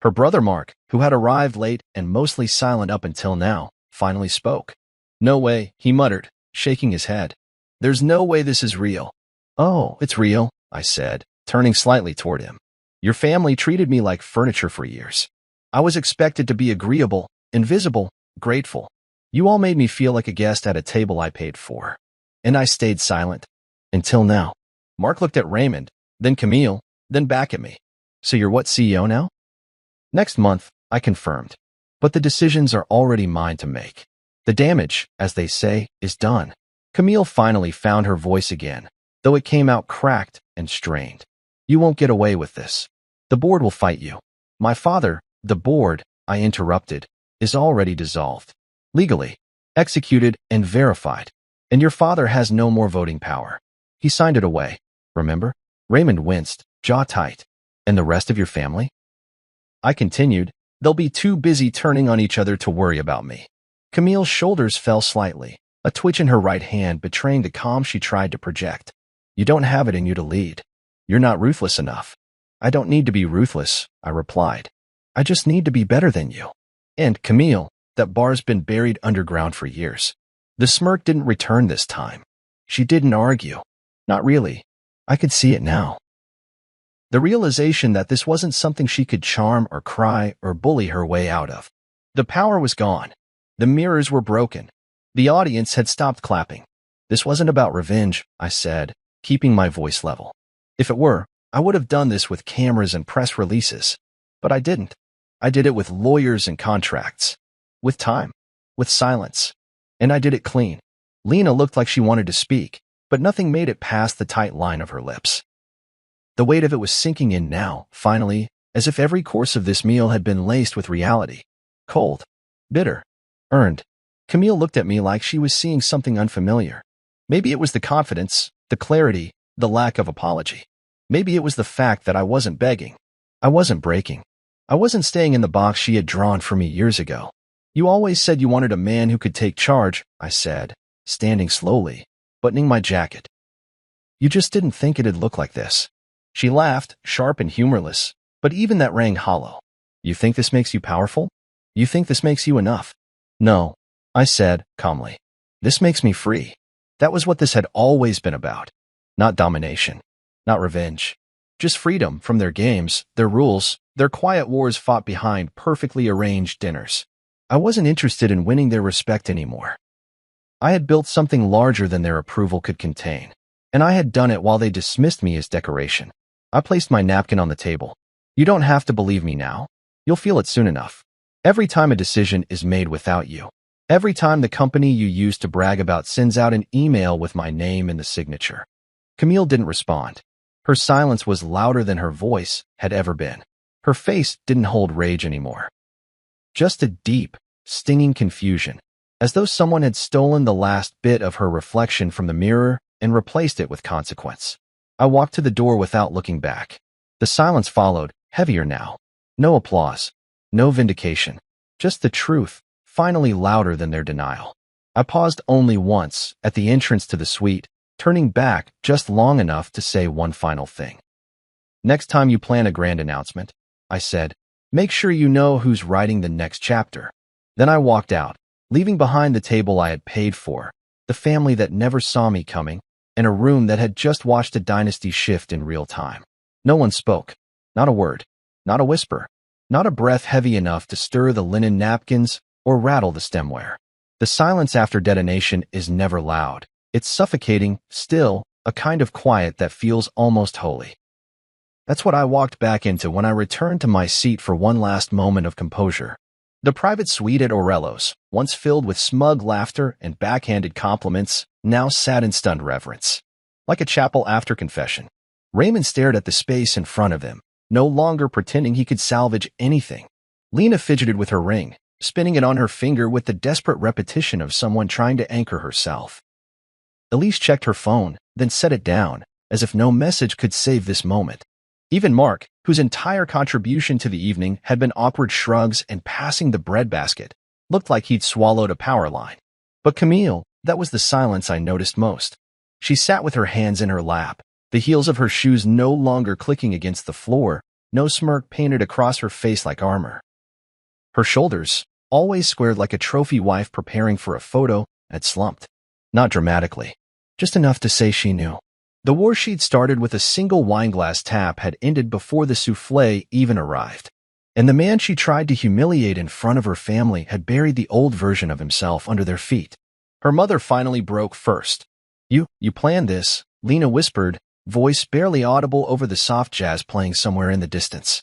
Her brother Mark, who had arrived late and mostly silent up until now, finally spoke. No way, he muttered, shaking his head. There's no way this is real. Oh, it's real, I said, turning slightly toward him. Your family treated me like furniture for years. I was expected to be agreeable, invisible, grateful. You all made me feel like a guest at a table I paid for. And I stayed silent. Until now. Mark looked at Raymond, then Camille, then back at me. So you're what, CEO now? Next month, I confirmed. But the decisions are already mine to make. The damage, as they say, is done. Camille finally found her voice again, though it came out cracked and strained. You won't get away with this. The board will fight you. My father, the board, I interrupted, is already dissolved. Legally, executed and verified. And your father has no more voting power. He signed it away, remember? Raymond winced, jaw tight. And the rest of your family? I continued, they'll be too busy turning on each other to worry about me. Camille's shoulders fell slightly, a twitch in her right hand betraying the calm she tried to project. You don't have it in you to lead. You're not ruthless enough. I don't need to be ruthless, I replied. I just need to be better than you. And, Camille, that bar's been buried underground for years. The smirk didn't return this time. She didn't argue. Not really. I could see it now. The realization that this wasn't something she could charm or cry or bully her way out of. The power was gone. The mirrors were broken. The audience had stopped clapping. This wasn't about revenge, I said, keeping my voice level. If it were, I would have done this with cameras and press releases. But I didn't. I did it with lawyers and contracts. With time. With silence. And I did it clean. Lena looked like she wanted to speak, but nothing made it past the tight line of her lips. The weight of it was sinking in now, finally, as if every course of this meal had been laced with reality. Cold. Bitter. Earned. Camille looked at me like she was seeing something unfamiliar. Maybe it was the confidence, the clarity, the lack of apology. Maybe it was the fact that I wasn't begging. I wasn't breaking. I wasn't staying in the box she had drawn for me years ago. You always said you wanted a man who could take charge, I said, standing slowly, buttoning my jacket. You just didn't think it'd look like this. She laughed, sharp and humorless, but even that rang hollow. You think this makes you powerful? You think this makes you enough? No, I said, calmly. This makes me free. That was what this had always been about. Not domination. Not revenge. Just freedom from their games, their rules, their quiet wars fought behind perfectly arranged dinners. I wasn't interested in winning their respect anymore. I had built something larger than their approval could contain, and I had done it while they dismissed me as decoration. I placed my napkin on the table. You don't have to believe me now. You'll feel it soon enough. Every time a decision is made without you, every time the company you used to brag about sends out an email with my name in the signature. Camille didn't respond. Her silence was louder than her voice had ever been. Her face didn't hold rage anymore. Just a deep, stinging confusion, as though someone had stolen the last bit of her reflection from the mirror and replaced it with consequence. I walked to the door without looking back. The silence followed, heavier now. No applause. No vindication. Just the truth, finally louder than their denial. I paused only once, at the entrance to the suite, turning back just long enough to say one final thing. Next time you plan a grand announcement, I said, make sure you know who's writing the next chapter. Then I walked out, leaving behind the table I had paid for, the family that never saw me coming, and a room that had just watched a dynasty shift in real time. No one spoke. Not a word. Not a whisper. Not a breath heavy enough to stir the linen napkins or rattle the stemware. The silence after detonation is never loud. It's suffocating, still, a kind of quiet that feels almost holy. That's what I walked back into when I returned to my seat for one last moment of composure. The private suite at Aurelio's, once filled with smug laughter and backhanded compliments, now sat in stunned reverence. Like a chapel after confession, Raymond stared at the space in front of him, no longer pretending he could salvage anything. Lena fidgeted with her ring, spinning it on her finger with the desperate repetition of someone trying to anchor herself. Elise checked her phone, then set it down, as if no message could save this moment. Even Mark, whose entire contribution to the evening had been awkward shrugs and passing the bread basket, looked like he'd swallowed a power line. But Camille, that was the silence I noticed most. She sat with her hands in her lap, the heels of her shoes no longer clicking against the floor, no smirk painted across her face like armor. Her shoulders, always squared like a trophy wife preparing for a photo, had slumped. Not dramatically, just enough to say she knew. The war she'd started with a single wineglass tap had ended before the souffle even arrived. And the man she tried to humiliate in front of her family had buried the old version of himself under their feet. Her mother finally broke first. You planned this," Lena whispered, voice barely audible over the soft jazz playing somewhere in the distance.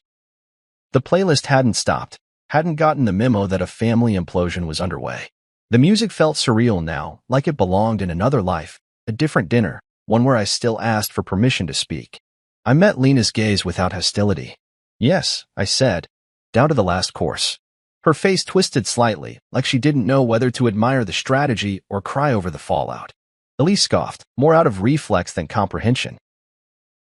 The playlist hadn't stopped, hadn't gotten the memo that a family implosion was underway. The music felt surreal now, like it belonged in another life, a different dinner, one where I still asked for permission to speak. I met Lena's gaze without hostility. "Yes," I said, down to the last course. Her face twisted slightly, like she didn't know whether to admire the strategy or cry over the fallout. Elise scoffed, more out of reflex than comprehension.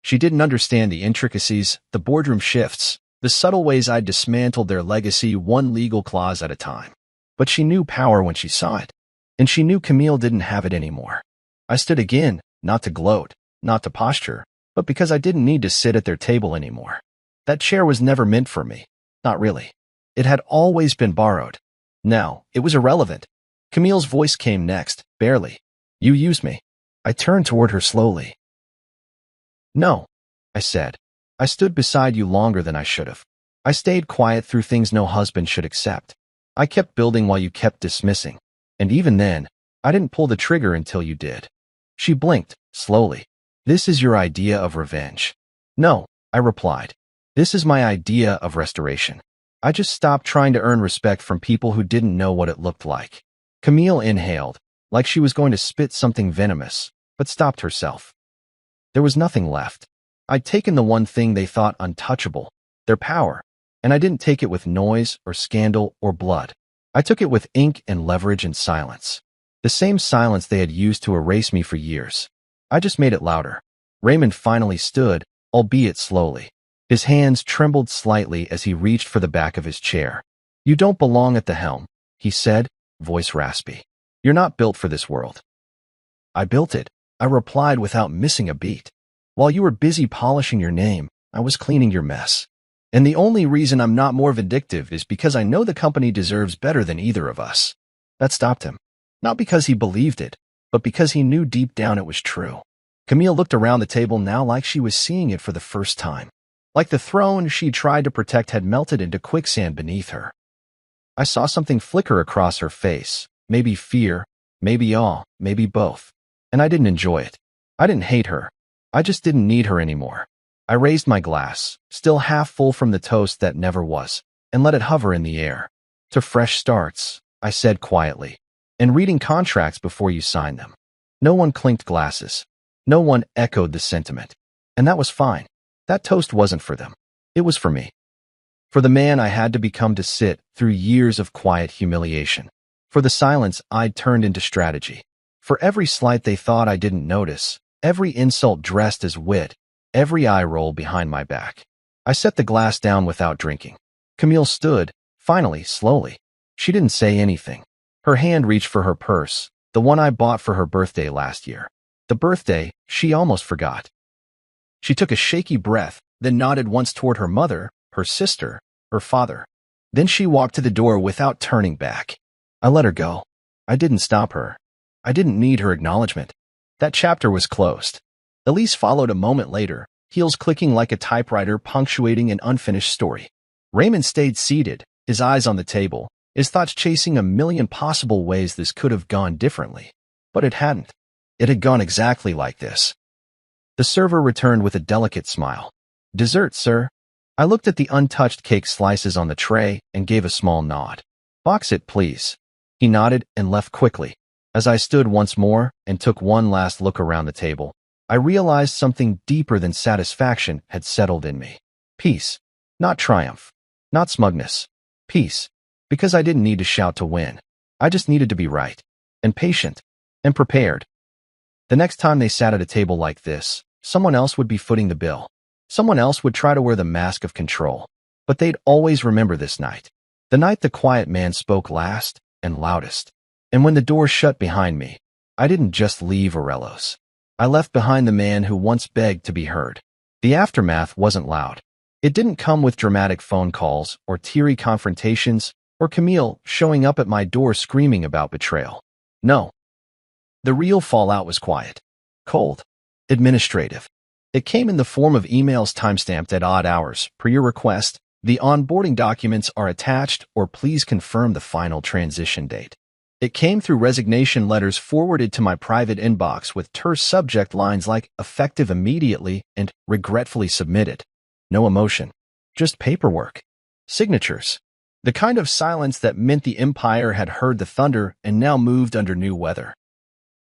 She didn't understand the intricacies, the boardroom shifts, the subtle ways I'd dismantled their legacy one legal clause at a time. But she knew power when she saw it, and she knew Camille didn't have it anymore. I stood again, not to gloat, not to posture, but because I didn't need to sit at their table anymore. That chair was never meant for me. Not really. It had always been borrowed. Now, it was irrelevant. Camille's voice came next, barely. "You used me." I turned toward her slowly. "No," I said. "I stood beside you longer than I should have. I stayed quiet through things no husband should accept. I kept building while you kept dismissing. And even then, I didn't pull the trigger until you did." She blinked, slowly. "This is your idea of revenge." "No," I replied. "This is my idea of restoration. I just stopped trying to earn respect from people who didn't know what it looked like." Camille inhaled, like she was going to spit something venomous, but stopped herself. There was nothing left. I'd taken the one thing they thought untouchable, their power, and I didn't take it with noise or scandal or blood. I took it with ink and leverage and silence. The same silence they had used to erase me for years. I just made it louder. Raymond finally stood, albeit slowly. His hands trembled slightly as he reached for the back of his chair. "You don't belong at the helm," he said, voice raspy. "You're not built for this world." "I built it," I replied without missing a beat. "While you were busy polishing your name, I was cleaning your mess. And the only reason I'm not more vindictive is because I know the company deserves better than either of us." That stopped him. Not because he believed it, but because he knew deep down it was true. Camille looked around the table now like she was seeing it for the first time. Like the throne she tried to protect had melted into quicksand beneath her. I saw something flicker across her face. Maybe fear, maybe awe, maybe both. And I didn't enjoy it. I didn't hate her. I just didn't need her anymore. I raised my glass, still half full from the toast that never was, and let it hover in the air. "To fresh starts," I said quietly, "and reading contracts before you sign them." No one clinked glasses. No one echoed the sentiment. And that was fine. That toast wasn't for them. It was for me. For the man I had to become to sit through years of quiet humiliation. For the silence I'd turned into strategy. For every slight they thought I didn't notice, every insult dressed as wit, every eye roll behind my back. I set the glass down without drinking. Camille stood, finally, slowly. She didn't say anything. Her hand reached for her purse, the one I bought for her birthday last year. The birthday she almost forgot. She took a shaky breath, then nodded once toward her mother, her sister, her father. Then she walked to the door without turning back. I let her go. I didn't stop her. I didn't need her acknowledgement. That chapter was closed. Elise followed a moment later, heels clicking like a typewriter punctuating an unfinished story. Raymond stayed seated, his eyes on the table, his thoughts chasing a million possible ways this could have gone differently. But it hadn't. It had gone exactly like this. The server returned with a delicate smile. "Dessert, sir." I looked at the untouched cake slices on the tray and gave a small nod. "Box it, please." He nodded and left quickly. As I stood once more and took one last look around the table, I realized something deeper than satisfaction had settled in me. Peace. Not triumph. Not smugness. Peace. Because I didn't need to shout to win. I just needed to be right. And patient. And prepared. The next time they sat at a table like this, someone else would be footing the bill. Someone else would try to wear the mask of control. But they'd always remember this night. The night the quiet man spoke last and loudest. And when the door shut behind me, I didn't just leave Orello's. I left behind the man who once begged to be heard. The aftermath wasn't loud. It didn't come with dramatic phone calls or teary confrontations or Camille showing up at my door screaming about betrayal. No. The real fallout was quiet, cold, administrative. It came in the form of emails timestamped at odd hours. Per your request, the onboarding documents are attached, or please confirm the final transition date. It came through resignation letters forwarded to my private inbox with terse subject lines like "effective immediately" and "regretfully submitted." No emotion, just paperwork. Signatures. The kind of silence that meant the empire had heard the thunder and now moved under new weather.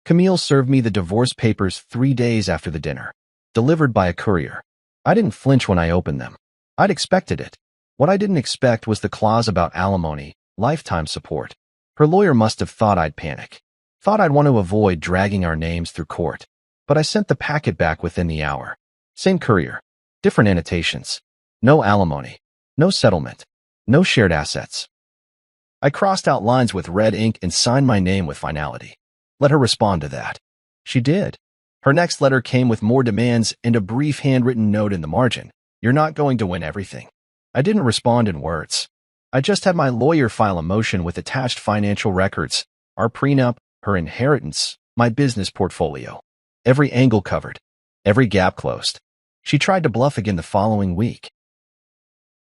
Camille served me the divorce papers 3 days after the dinner, delivered by a courier. I didn't flinch when I opened them. I'd expected it. What I didn't expect was the clause about alimony, lifetime support. Her lawyer must have thought I'd panic, thought I'd want to avoid dragging our names through court. But I sent the packet back within the hour. Same courier, different annotations. No alimony, no settlement, no shared assets. I crossed out lines with red ink and signed my name with finality. Let her respond to that. She did. Her next letter came with more demands and a brief handwritten note in the margin. "You're not going to win everything." I didn't respond in words. I just had my lawyer file a motion with attached financial records, our prenup, her inheritance, my business portfolio. Every angle covered, every gap closed. She tried to bluff again the following week,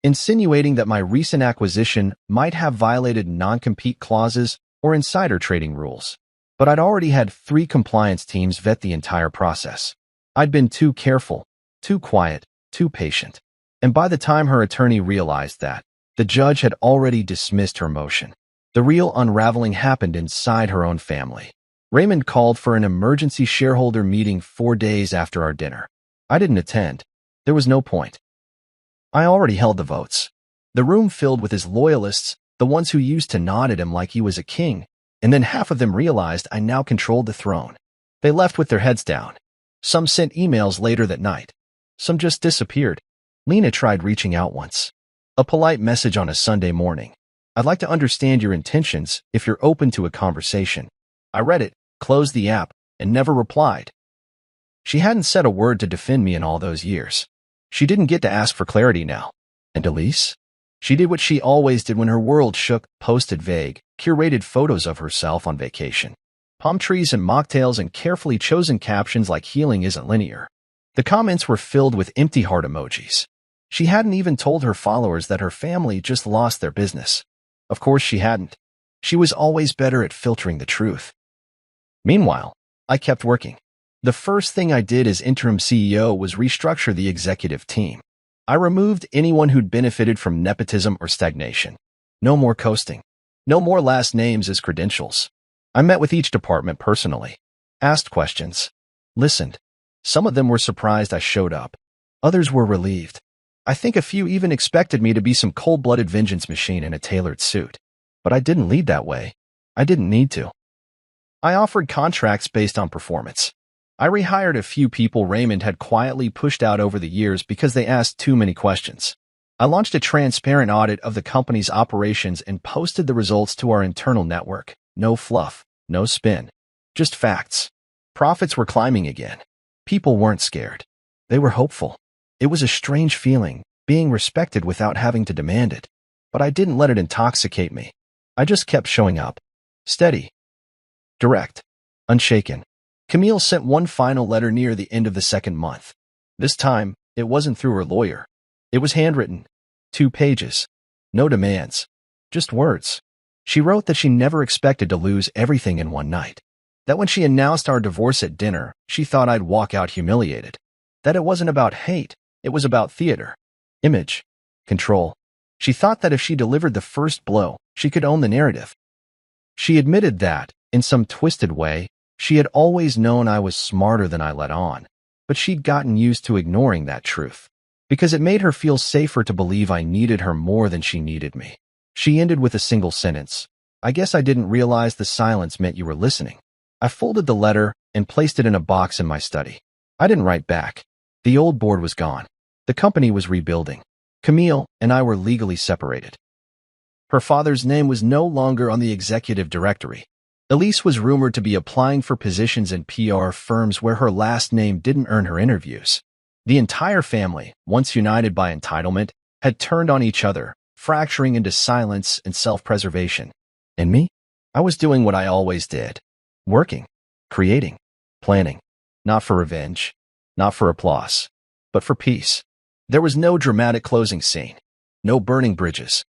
insinuating that my recent acquisition might have violated non-compete clauses or insider trading rules. But I'd already had 3 compliance teams vet the entire process. I'd been too careful, too quiet, too patient. And by the time her attorney realized that, the judge had already dismissed her motion. The real unraveling happened inside her own family. Raymond called for an emergency shareholder meeting 4 days after our dinner. I didn't attend. There was no point. I already held the votes. The room filled with his loyalists, the ones who used to nod at him like he was a king, and then half of them realized I now controlled the throne. They left with their heads down. Some sent emails later that night. Some just disappeared. Lena tried reaching out once. A polite message on a Sunday morning. I'd like to understand your intentions if you're open to a conversation. I read it, closed the app, and never replied. She hadn't said a word to defend me in all those years. She didn't get to ask for clarity now. And Elise? She did what she always did when her world shook, posted vague, curated photos of herself on vacation. Palm trees and mocktails and carefully chosen captions like healing isn't linear. The comments were filled with empty heart emojis. She hadn't even told her followers that her family just lost their business. Of course she hadn't. She was always better at filtering the truth. Meanwhile, I kept working. The first thing I did as interim CEO was restructure the executive team. I removed anyone who'd benefited from nepotism or stagnation. No more coasting. No more last names as credentials. I met with each department personally, asked questions, listened. Some of them were surprised I showed up. Others were relieved. I think a few even expected me to be some cold-blooded vengeance machine in a tailored suit. But I didn't lead that way. I didn't need to. I offered contracts based on performance. I rehired a few people Raymond had quietly pushed out over the years because they asked too many questions. I launched a transparent audit of the company's operations and posted the results to our internal network. No fluff, no spin, just facts. Profits were climbing again. People weren't scared. They were hopeful. It was a strange feeling, being respected without having to demand it. But I didn't let it intoxicate me. I just kept showing up. Steady. Direct. Unshaken. Camille sent one final letter near the end of the second month. This time, it wasn't through her lawyer. It was handwritten. 2 pages. No demands. Just words. She wrote that she never expected to lose everything in one night. That when she announced our divorce at dinner, she thought I'd walk out humiliated. That it wasn't about hate. It was about theater. Image. Control. She thought that if she delivered the first blow, she could own the narrative. She admitted that, in some twisted way, she had always known I was smarter than I let on, but she'd gotten used to ignoring that truth, because it made her feel safer to believe I needed her more than she needed me. She ended with a single sentence. I guess I didn't realize the silence meant you were listening. I folded the letter and placed it in a box in my study. I didn't write back. The old board was gone. The company was rebuilding. Camille and I were legally separated. Her father's name was no longer on the executive directory. Elise was rumored to be applying for positions in PR firms where her last name didn't earn her interviews. The entire family, once united by entitlement, had turned on each other, fracturing into silence and self-preservation. And me? I was doing what I always did. Working, creating, planning. Not for revenge, not for applause, but for peace. There was no dramatic closing scene, no burning bridges.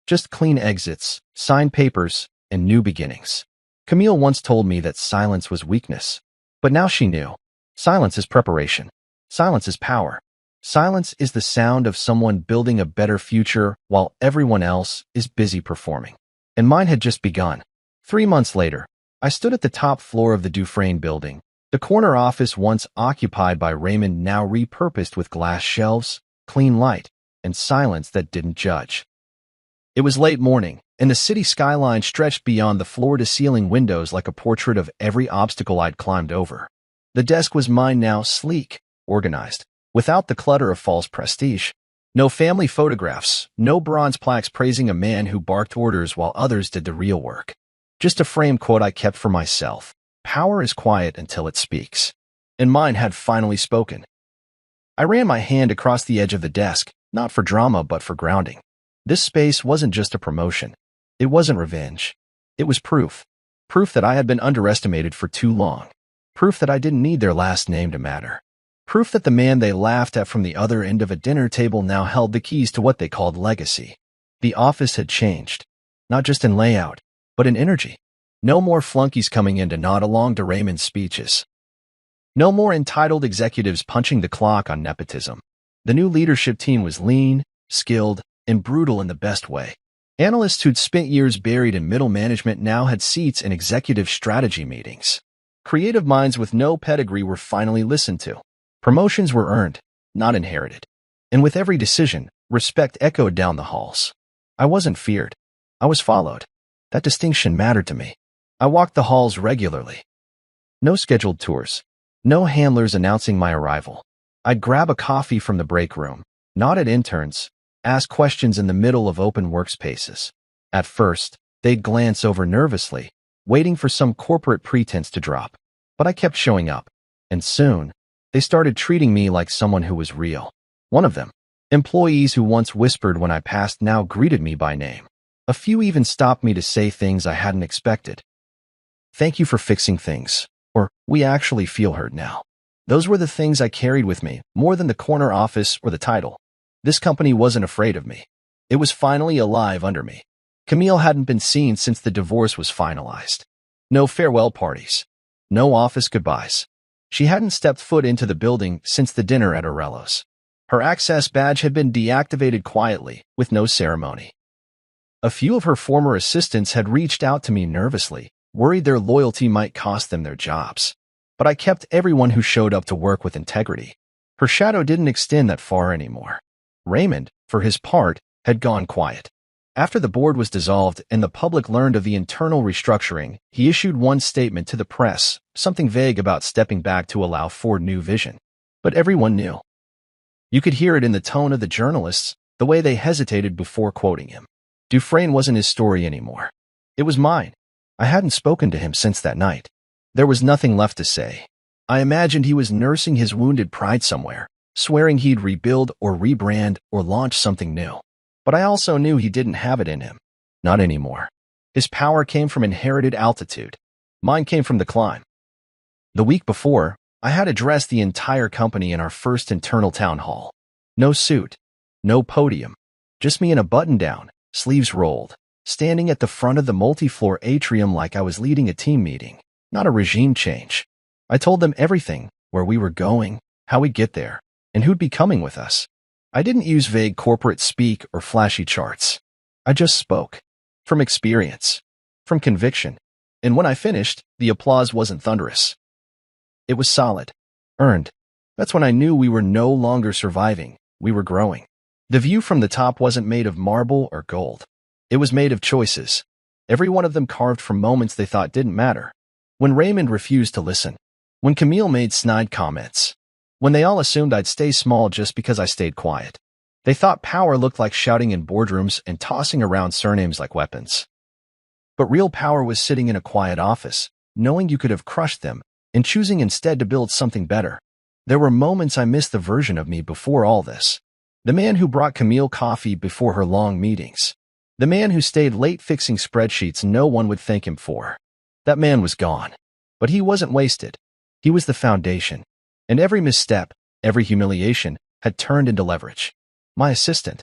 Just clean exits, signed papers, and new beginnings. Camille once told me that silence was weakness, but now she knew. Silence is preparation. Silence is power. Silence is the sound of someone building a better future while everyone else is busy performing. And mine had just begun. 3 months later, I stood at the top floor of the Dufresne building, the corner office once occupied by Raymond now repurposed with glass shelves, clean light, and silence that didn't judge. It was late morning, and the city skyline stretched beyond the floor-to-ceiling windows like a portrait of every obstacle I'd climbed over. The desk was mine now, sleek, organized, without the clutter of false prestige. No family photographs, no bronze plaques praising a man who barked orders while others did the real work. Just a framed quote I kept for myself. Power is quiet until it speaks. And mine had finally spoken. I ran my hand across the edge of the desk, not for drama but for grounding. This space wasn't just a promotion. It wasn't revenge. It was proof. Proof that I had been underestimated for too long. Proof that I didn't need their last name to matter. Proof that the man they laughed at from the other end of a dinner table now held the keys to what they called legacy. The office had changed. Not just in layout, but in energy. No more flunkies coming in to nod along to Raymond's speeches. No more entitled executives punching the clock on nepotism. The new leadership team was lean, skilled, and brutal in the best way. Analysts who'd spent years buried in middle management now had seats in executive strategy meetings. Creative minds with no pedigree were finally listened to. Promotions were earned, not inherited. And with every decision, respect echoed down the halls. I wasn't feared. I was followed. That distinction mattered to me. I walked the halls regularly. No scheduled tours. No handlers announcing my arrival. I'd grab a coffee from the break room, nod at interns, ask questions in the middle of open workspaces. At first, they'd glance over nervously, waiting for some corporate pretense to drop. But I kept showing up, and soon, they started treating me like someone who was real. One of them, employees who once whispered when I passed now greeted me by name. A few even stopped me to say things I hadn't expected. "Thank you for fixing things," or "We actually feel heard now." Those were the things I carried with me, more than the corner office or the title. This company wasn't afraid of me. It was finally alive under me. Camille hadn't been seen since the divorce was finalized. No farewell parties. No office goodbyes. She hadn't stepped foot into the building since the dinner at Aurelo's. Her access badge had been deactivated quietly, with no ceremony. A few of her former assistants had reached out to me nervously, worried their loyalty might cost them their jobs. But I kept everyone who showed up to work with integrity. Her shadow didn't extend that far anymore. Raymond, for his part, had gone quiet. After the board was dissolved and the public learned of the internal restructuring, he issued one statement to the press, something vague about stepping back to allow for new vision. But everyone knew. You could hear it in the tone of the journalists, the way they hesitated before quoting him. Dufresne wasn't his story anymore. It was mine. I hadn't spoken to him since that night. There was nothing left to say. I imagined he was nursing his wounded pride somewhere, swearing he'd rebuild or rebrand or launch something new. But I also knew he didn't have it in him. Not anymore. His power came from inherited altitude. Mine came from the climb. The week before, I had addressed the entire company in our first internal town hall. No suit. No podium. Just me in a button-down, sleeves rolled, standing at the front of the multi-floor atrium like I was leading a team meeting, not a regime change. I told them everything, where we were going, how we'd get there, and who'd be coming with us. I didn't use vague corporate speak or flashy charts. I just spoke. From experience. From conviction. And when I finished, the applause wasn't thunderous. It was solid. Earned. That's when I knew we were no longer surviving, we were growing. The view from the top wasn't made of marble or gold. It was made of choices. Every one of them carved from moments they thought didn't matter. When Raymond refused to listen. When Camille made snide comments. When they all assumed I'd stay small just because I stayed quiet. They thought power looked like shouting in boardrooms and tossing around surnames like weapons. But real power was sitting in a quiet office, knowing you could have crushed them, and choosing instead to build something better. There were moments I missed the version of me before all this. The man who brought Camille coffee before her long meetings. The man who stayed late fixing spreadsheets no one would thank him for. That man was gone. But he wasn't wasted. He was the foundation. And every misstep, every humiliation, had turned into leverage. My assistant.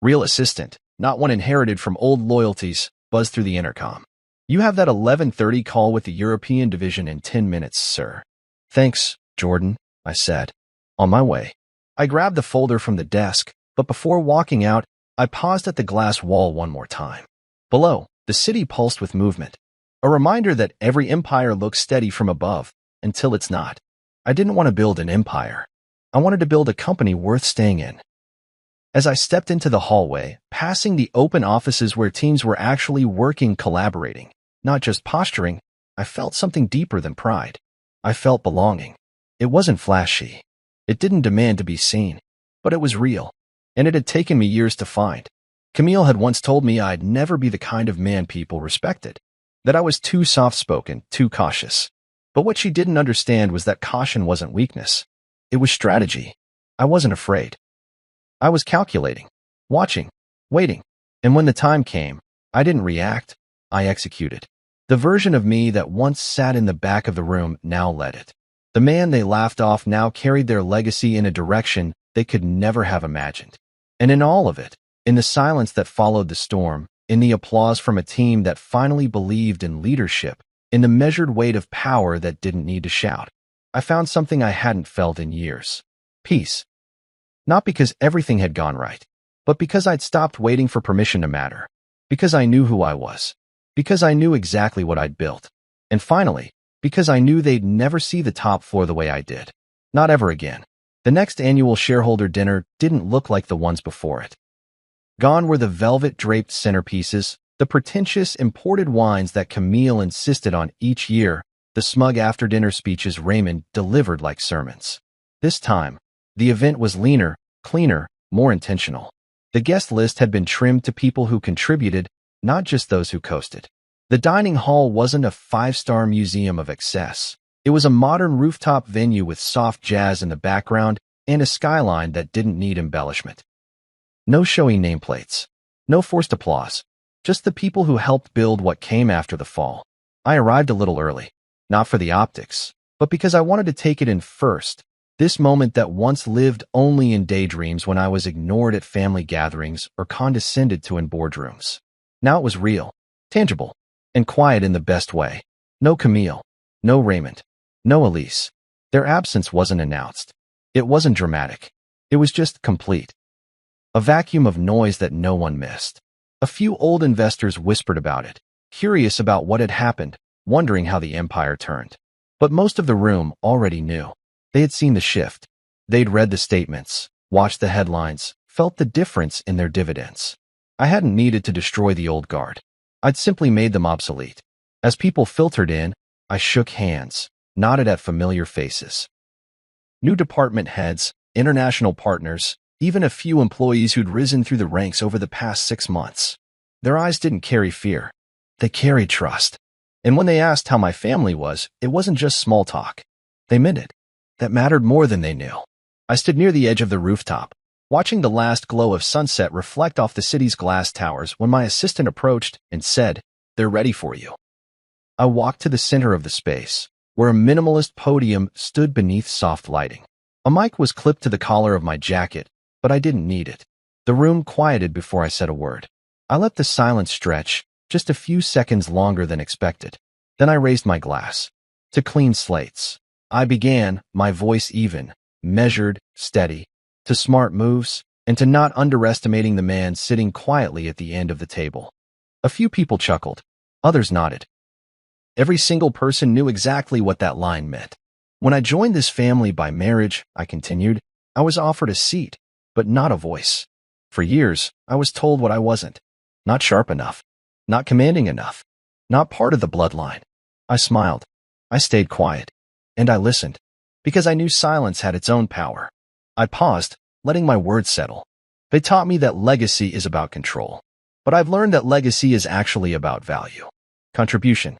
Real assistant, not one inherited from old loyalties, buzzed through the intercom. "You have that 11:30 call with the European division in 10 minutes, sir." "Thanks, Jordan," I said. "On my way." I grabbed the folder from the desk, but before walking out, I paused at the glass wall one more time. Below, the city pulsed with movement. A reminder that every empire looks steady from above, until it's not. I didn't want to build an empire. I wanted to build a company worth staying in. As I stepped into the hallway, passing the open offices where teams were actually working, collaborating, not just posturing, I felt something deeper than pride. I felt belonging. It wasn't flashy. It didn't demand to be seen. But it was real. And it had taken me years to find. Camille had once told me I'd never be the kind of man people respected. That I was too soft-spoken, too cautious. But what she didn't understand was that caution wasn't weakness. It was strategy. I wasn't afraid. I was calculating, watching, waiting. And when the time came, I didn't react. I executed. The version of me that once sat in the back of the room now led it. The man they laughed off now carried their legacy in a direction they could never have imagined. And in all of it, in the silence that followed the storm, in the applause from a team that finally believed in leadership, in the measured weight of power that didn't need to shout, I found something I hadn't felt in years. Peace. Not because everything had gone right, but because I'd stopped waiting for permission to matter. Because I knew who I was. Because I knew exactly what I'd built. And finally, because I knew they'd never see the top floor the way I did. Not ever again. The next annual shareholder dinner didn't look like the ones before it. Gone were the velvet-draped centerpieces, the pretentious imported wines that Camille insisted on each year, the smug after-dinner speeches Raymond delivered like sermons. This time, the event was leaner, cleaner, more intentional. The guest list had been trimmed to people who contributed, not just those who coasted. The dining hall wasn't a five-star museum of excess. It was a modern rooftop venue with soft jazz in the background and a skyline that didn't need embellishment. No showy nameplates. No forced applause. Just the people who helped build what came after the fall. I arrived a little early, not for the optics, but because I wanted to take it in first. This moment that once lived only in daydreams when I was ignored at family gatherings or condescended to in boardrooms. Now it was real, tangible, and quiet in the best way. No Camille, no Raymond, no Elise. Their absence wasn't announced. It wasn't dramatic. It was just complete. A vacuum of noise that no one missed. A few old investors whispered about it, curious about what had happened, wondering how the empire turned. But most of the room already knew. They had seen the shift. They'd read the statements, watched the headlines, felt the difference in their dividends. I hadn't needed to destroy the old guard. I'd simply made them obsolete. As people filtered in, I shook hands, nodded at familiar faces. New department heads, international partners, even a few employees who'd risen through the ranks over the past 6 months. Their eyes didn't carry fear. They carried trust. And when they asked how my family was, it wasn't just small talk. They meant it. That mattered more than they knew. I stood near the edge of the rooftop, watching the last glow of sunset reflect off the city's glass towers when my assistant approached and said, "They're ready for you." I walked to the center of the space, where a minimalist podium stood beneath soft lighting. A mic was clipped to the collar of my jacket, but I didn't need it. The room quieted before I said a word. I let the silence stretch, just a few seconds longer than expected. Then I raised my glass. To clean slates. I began, my voice even, measured, steady, to smart moves, and to not underestimating the man sitting quietly at the end of the table. A few people chuckled. Others nodded. Every single person knew exactly what that line meant. When I joined this family by marriage, I continued, I was offered a seat, but not a voice. For years, I was told what I wasn't. Not sharp enough. Not commanding enough. Not part of the bloodline. I smiled. I stayed quiet. And I listened. Because I knew silence had its own power. I paused, letting my words settle. They taught me that legacy is about control. But I've learned that legacy is actually about value. Contribution.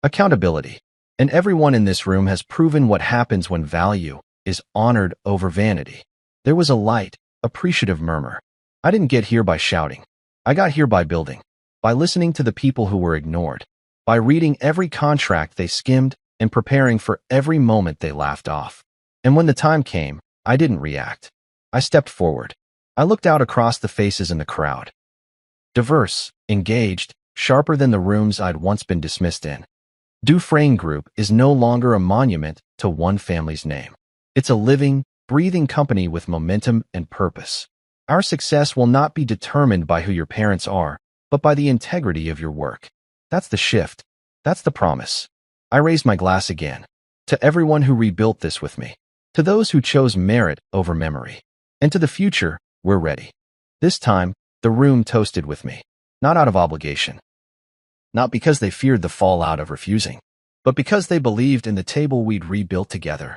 Accountability. And everyone in this room has proven what happens when value is honored over vanity. There was a light, appreciative murmur. I didn't get here by shouting. I got here by building. By listening to the people who were ignored. By reading every contract they skimmed and preparing for every moment they laughed off. And when the time came, I didn't react. I stepped forward. I looked out across the faces in the crowd. Diverse, engaged, sharper than the rooms I'd once been dismissed in. Dufresne Group is no longer a monument to one family's name. It's a living, breathing company with momentum and purpose. Our success will not be determined by who your parents are, but by the integrity of your work. That's the shift. That's the promise. I raised my glass again. To everyone who rebuilt this with me. To those who chose merit over memory. And to the future, we're ready. This time, the room toasted with me. Not out of obligation. Not because they feared the fallout of refusing, but because they believed in the table we'd rebuilt together.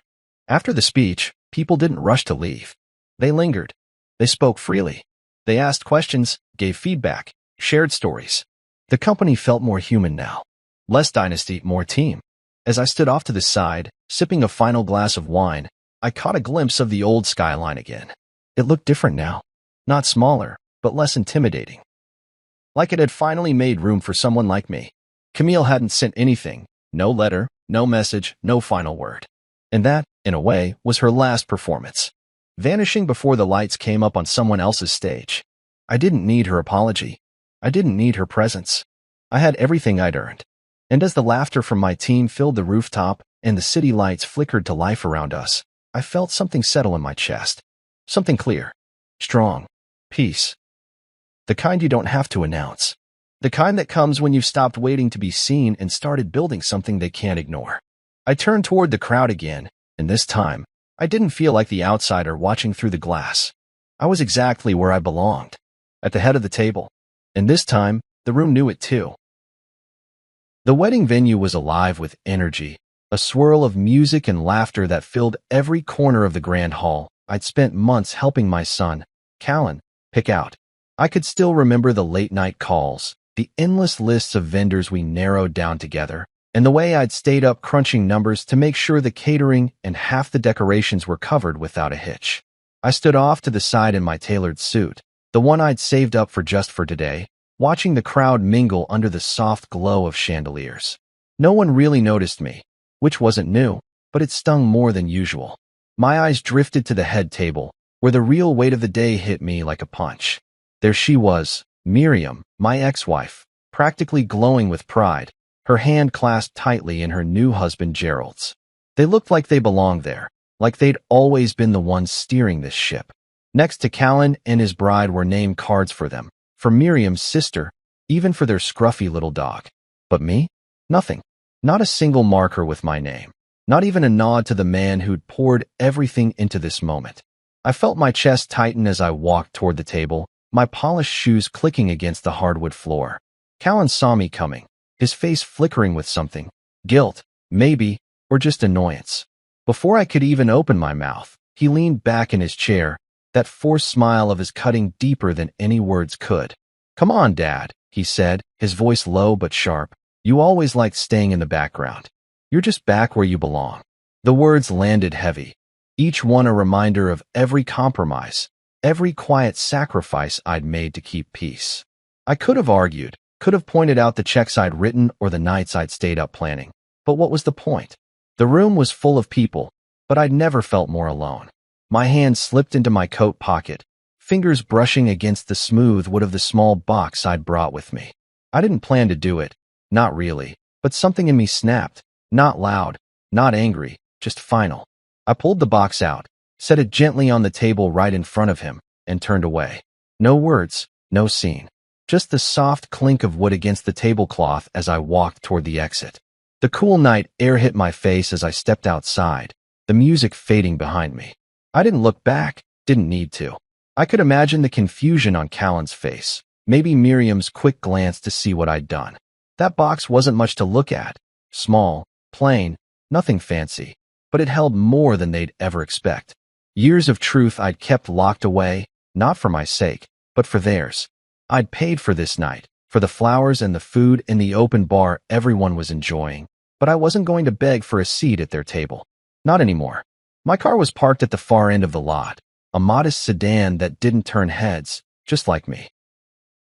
After the speech, people didn't rush to leave. They lingered. They spoke freely. They asked questions, gave feedback, shared stories. The company felt more human now. Less dynasty, more team. As I stood off to the side, sipping a final glass of wine, I caught a glimpse of the old skyline again. It looked different now. Not smaller, but less intimidating. Like it had finally made room for someone like me. Camille hadn't sent anything. No letter, no message, no final word. And that, in a way, was her last performance. Vanishing before the lights came up on someone else's stage. I didn't need her apology. I didn't need her presence. I had everything I'd earned. And as the laughter from my team filled the rooftop and the city lights flickered to life around us, I felt something settle in my chest. Something clear. Strong. Peace. The kind you don't have to announce. The kind that comes when you've stopped waiting to be seen and started building something they can't ignore. I turned toward the crowd again, and this time, I didn't feel like the outsider watching through the glass. I was exactly where I belonged, at the head of the table. And this time, the room knew it too. The wedding venue was alive with energy, a swirl of music and laughter that filled every corner of the grand hall I'd spent months helping my son, Callan, pick out. I could still remember the late-night calls, the endless lists of vendors we narrowed down together, and the way I'd stayed up crunching numbers to make sure the catering and half the decorations were covered without a hitch. I stood off to the side in my tailored suit, the one I'd saved up for just for today, watching the crowd mingle under the soft glow of chandeliers. No one really noticed me, which wasn't new, but it stung more than usual. My eyes drifted to the head table, where the real weight of the day hit me like a punch. There she was, Miriam, my ex-wife, practically glowing with pride, her hand clasped tightly in her new husband Gerald's. They looked like they belonged there, like they'd always been the ones steering this ship. Next to Callan and his bride were name cards for them, for Miriam's sister, even for their scruffy little dog. But me? Nothing. Not a single marker with my name. Not even a nod to the man who'd poured everything into this moment. I felt my chest tighten as I walked toward the table, my polished shoes clicking against the hardwood floor. Callan saw me coming, his face flickering with something. Guilt, maybe, or just annoyance. Before I could even open my mouth, he leaned back in his chair, that forced smile of his cutting deeper than any words could. "Come on, Dad," he said, his voice low but sharp. "You always liked staying in the background. You're just back where you belong." The words landed heavy, each one a reminder of every compromise, every quiet sacrifice I'd made to keep peace. I could have argued, could have pointed out the checks I'd written or the nights I'd stayed up planning. But what was the point? The room was full of people, but I'd never felt more alone. My hand slipped into my coat pocket, fingers brushing against the smooth wood of the small box I'd brought with me. I didn't plan to do it, not really, but something in me snapped, not loud, not angry, just final. I pulled the box out, set it gently on the table right in front of him, and turned away. No words, no scene. Just the soft clink of wood against the tablecloth as I walked toward the exit. The cool night air hit my face as I stepped outside, the music fading behind me. I didn't look back, didn't need to. I could imagine the confusion on Callan's face, maybe Miriam's quick glance to see what I'd done. That box wasn't much to look at. Small, plain, nothing fancy, but it held more than they'd ever expect. Years of truth I'd kept locked away, not for my sake, but for theirs. I'd paid for this night, for the flowers and the food in the open bar everyone was enjoying, but I wasn't going to beg for a seat at their table. Not anymore. My car was parked at the far end of the lot, a modest sedan that didn't turn heads, just like me.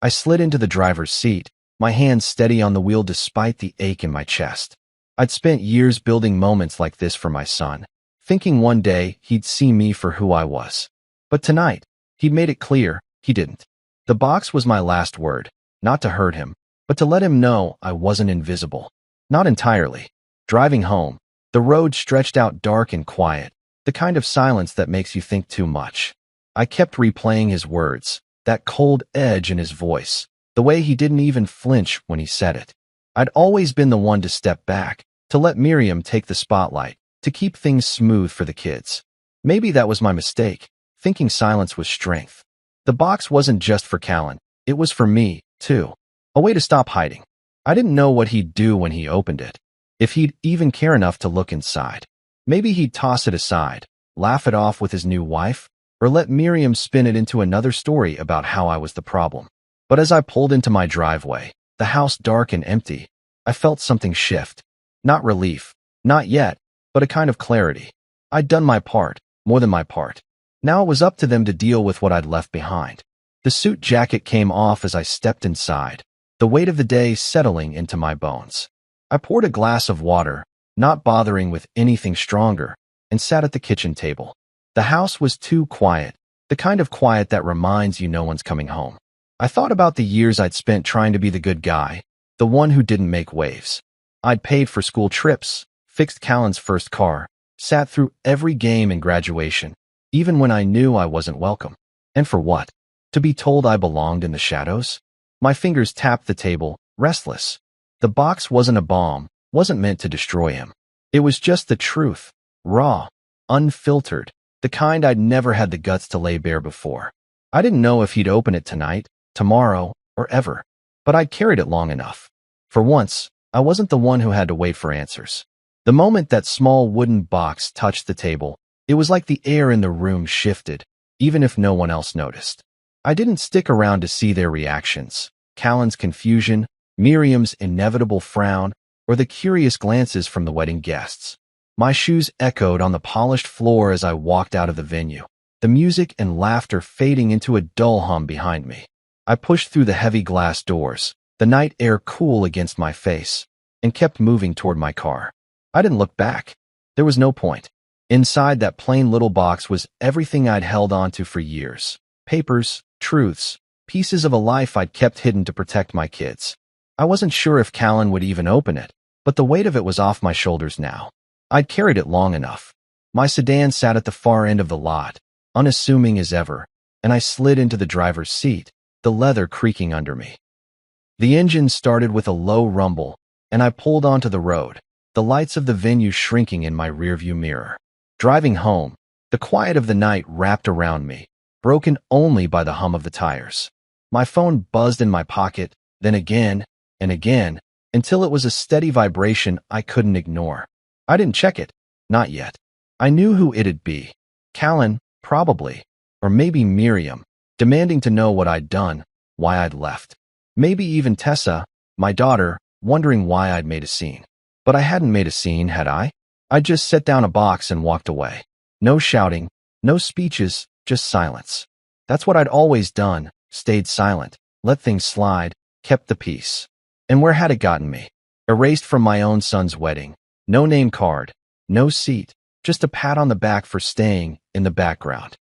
I slid into the driver's seat, my hands steady on the wheel despite the ache in my chest. I'd spent years building moments like this for my son, thinking one day he'd see me for who I was. But tonight, he'd made it clear he didn't. The box was my last word, not to hurt him, but to let him know I wasn't invisible. Not entirely. Driving home, the road stretched out dark and quiet, the kind of silence that makes you think too much. I kept replaying his words, that cold edge in his voice, the way he didn't even flinch when he said it. I'd always been the one to step back, to let Miriam take the spotlight, to keep things smooth for the kids. Maybe that was my mistake, thinking silence was strength. The box wasn't just for Callan, it was for me, too. A way to stop hiding. I didn't know what he'd do when he opened it, if he'd even care enough to look inside. Maybe he'd toss it aside, laugh it off with his new wife, or let Miriam spin it into another story about how I was the problem. But as I pulled into my driveway, the house dark and empty, I felt something shift. Not relief, not yet, but a kind of clarity. I'd done my part, more than my part. Now it was up to them to deal with what I'd left behind. The suit jacket came off as I stepped inside, the weight of the day settling into my bones. I poured a glass of water, not bothering with anything stronger, and sat at the kitchen table. The house was too quiet, the kind of quiet that reminds you no one's coming home. I thought about the years I'd spent trying to be the good guy, the one who didn't make waves. I'd paid for school trips, fixed Callan's first car, sat through every game and graduation, even when I knew I wasn't welcome. And for what? To be told I belonged in the shadows? My fingers tapped the table, restless. The box wasn't a bomb, wasn't meant to destroy him. It was just the truth, raw, unfiltered, the kind I'd never had the guts to lay bare before. I didn't know if he'd open it tonight, tomorrow, or ever, but I'd carried it long enough. For once, I wasn't the one who had to wait for answers. The moment that small wooden box touched the table, it was like the air in the room shifted, even if no one else noticed. I didn't stick around to see their reactions, Callan's confusion, Miriam's inevitable frown, or the curious glances from the wedding guests. My shoes echoed on the polished floor as I walked out of the venue, the music and laughter fading into a dull hum behind me. I pushed through the heavy glass doors, the night air cool against my face, and kept moving toward my car. I didn't look back. There was no point. Inside that plain little box was everything I'd held onto for years. Papers, truths, pieces of a life I'd kept hidden to protect my kids. I wasn't sure if Callan would even open it, but the weight of it was off my shoulders now. I'd carried it long enough. My sedan sat at the far end of the lot, unassuming as ever, and I slid into the driver's seat, the leather creaking under me. The engine started with a low rumble, and I pulled onto the road, the lights of the venue shrinking in my rearview mirror. Driving home, the quiet of the night wrapped around me, broken only by the hum of the tires. My phone buzzed in my pocket, then again and again, until it was a steady vibration I couldn't ignore. I didn't check it, not yet. I knew who it'd be. Callan, probably, or maybe Miriam, demanding to know what I'd done, why I'd left. Maybe even Tessa, my daughter, wondering why I'd made a scene. But I hadn't made a scene, had I? I just set down a box and walked away. No shouting, no speeches, just silence. That's what I'd always done, stayed silent, let things slide, kept the peace. And where had it gotten me? Erased from my own son's wedding. No name card, no seat, just a pat on the back for staying in the background.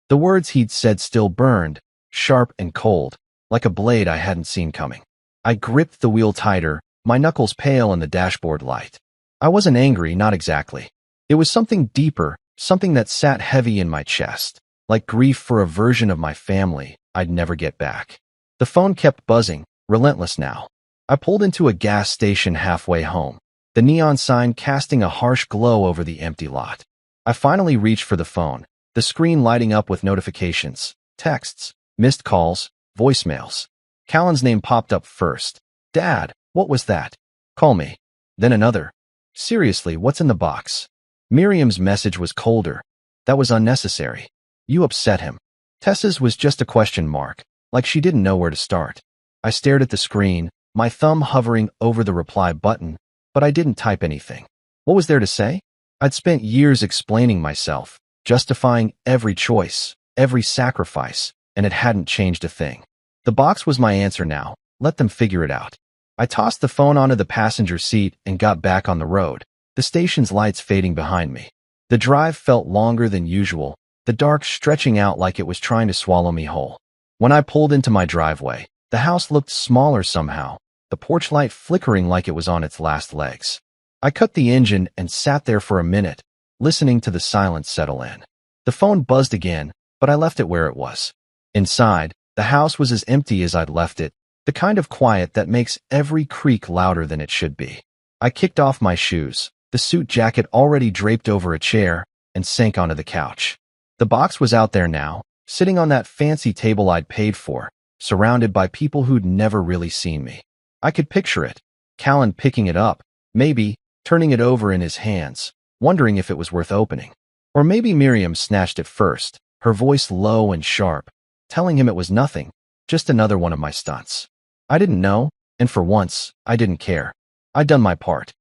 The words he'd said still burned, sharp and cold, like a blade I hadn't seen coming. I gripped the wheel tighter, my knuckles pale in the dashboard light. I wasn't angry, not exactly. It was something deeper, something that sat heavy in my chest, like grief for a version of my family I'd never get back. The phone kept buzzing, relentless now. I pulled into a gas station halfway home, the neon sign casting a harsh glow over the empty lot. I finally reached for the phone, the screen lighting up with notifications, texts, missed calls, voicemails. Callan's name popped up first. Dad, what was that? Call me. Then another. Seriously, what's in the box? Miriam's message was colder. That was unnecessary. You upset him. Tessa's was just a question mark, like she didn't know where to start. I stared at the screen, my thumb hovering over the reply button, but I didn't type anything. What was there to say? I'd spent years explaining myself, justifying every choice, every sacrifice, and it hadn't changed a thing. The box was my answer now. Let them figure it out. I tossed the phone onto the passenger seat and got back on the road, the station's lights fading behind me. The drive felt longer than usual, the dark stretching out like it was trying to swallow me whole. When I pulled into my driveway, the house looked smaller somehow, the porch light flickering like it was on its last legs. I cut the engine and sat there for a minute, listening to the silence settle in. The phone buzzed again, but I left it where it was. Inside, the house was as empty as I'd left it, the kind of quiet that makes every creak louder than it should be. I kicked off my shoes, the suit jacket already draped over a chair, and sank onto the couch. The box was out there now, sitting on that fancy table I'd paid for, surrounded by people who'd never really seen me. I could picture it. Callan picking it up, maybe turning it over in his hands, wondering if it was worth opening. Or maybe Miriam snatched it first, her voice low and sharp, telling him it was nothing, just another one of my stunts. I didn't know, and for once, I didn't care. I'd done my part.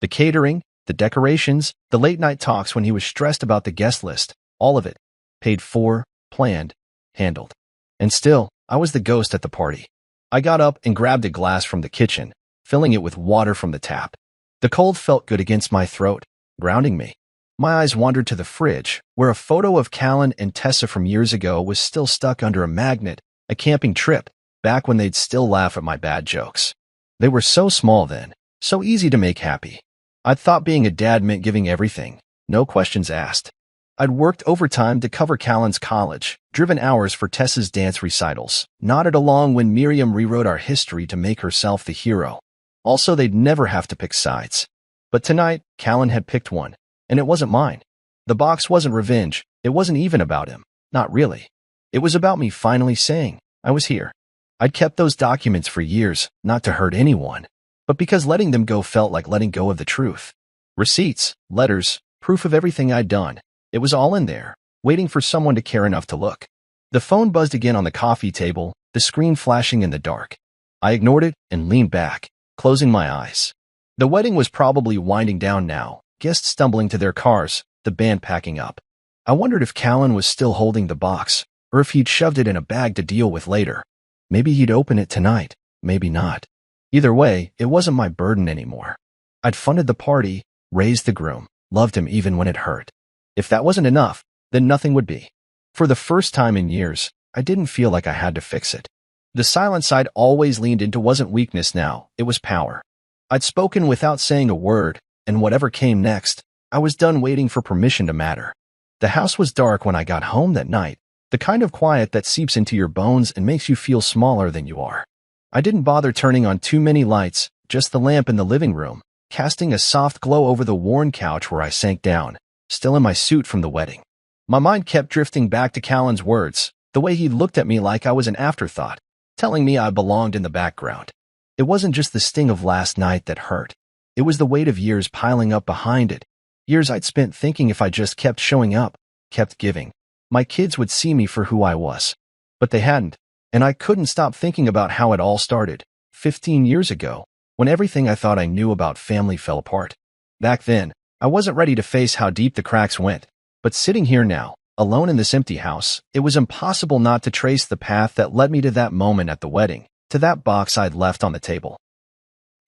The catering, the decorations, the late-night talks when he was stressed about the guest list, all of it. Paid for, planned, handled. And still, I was the ghost at the party. I got up and grabbed a glass from the kitchen, filling it with water from the tap. The cold felt good against my throat, grounding me. My eyes wandered to the fridge, where a photo of Callan and Tessa from years ago was still stuck under a magnet, a camping trip, back when they'd still laugh at my bad jokes. They were so small then, so easy to make happy. I'd thought being a dad meant giving everything, no questions asked. I'd worked overtime to cover Callan's college, driven hours for Tessa's dance recitals, nodded along when Miriam rewrote our history to make herself the hero. Also, they'd never have to pick sides. But tonight, Callan had picked one, and it wasn't mine. The box wasn't revenge. It wasn't even about him. Not really. It was about me finally saying, I was here. I'd kept those documents for years, not to hurt anyone, but because letting them go felt like letting go of the truth. Receipts, letters, proof of everything I'd done. It was all in there, waiting for someone to care enough to look. The phone buzzed again on the coffee table, the screen flashing in the dark. I ignored it and leaned back, closing my eyes. The wedding was probably winding down now, guests stumbling to their cars, the band packing up. I wondered if Callan was still holding the box, or if he'd shoved it in a bag to deal with later. Maybe he'd open it tonight, maybe not. Either way, it wasn't my burden anymore. I'd funded the party, raised the groom, loved him even when it hurt. If that wasn't enough, then nothing would be. For the first time in years, I didn't feel like I had to fix it. The silence I'd always leaned into wasn't weakness now, it was power. I'd spoken without saying a word, and whatever came next, I was done waiting for permission to matter. The house was dark when I got home that night, the kind of quiet that seeps into your bones and makes you feel smaller than you are. I didn't bother turning on too many lights, just the lamp in the living room, casting a soft glow over the worn couch where I sank down, still in my suit from the wedding. My mind kept drifting back to Callan's words, the way he looked at me like I was an afterthought, telling me I belonged in the background. It wasn't just the sting of last night that hurt. It was the weight of years piling up behind it. Years I'd spent thinking if I just kept showing up, kept giving, my kids would see me for who I was. But they hadn't, and I couldn't stop thinking about how it all started, 15 years ago, when everything I thought I knew about family fell apart. Back then, I wasn't ready to face how deep the cracks went, but sitting here now, alone in this empty house, it was impossible not to trace the path that led me to that moment at the wedding, to that box I'd left on the table.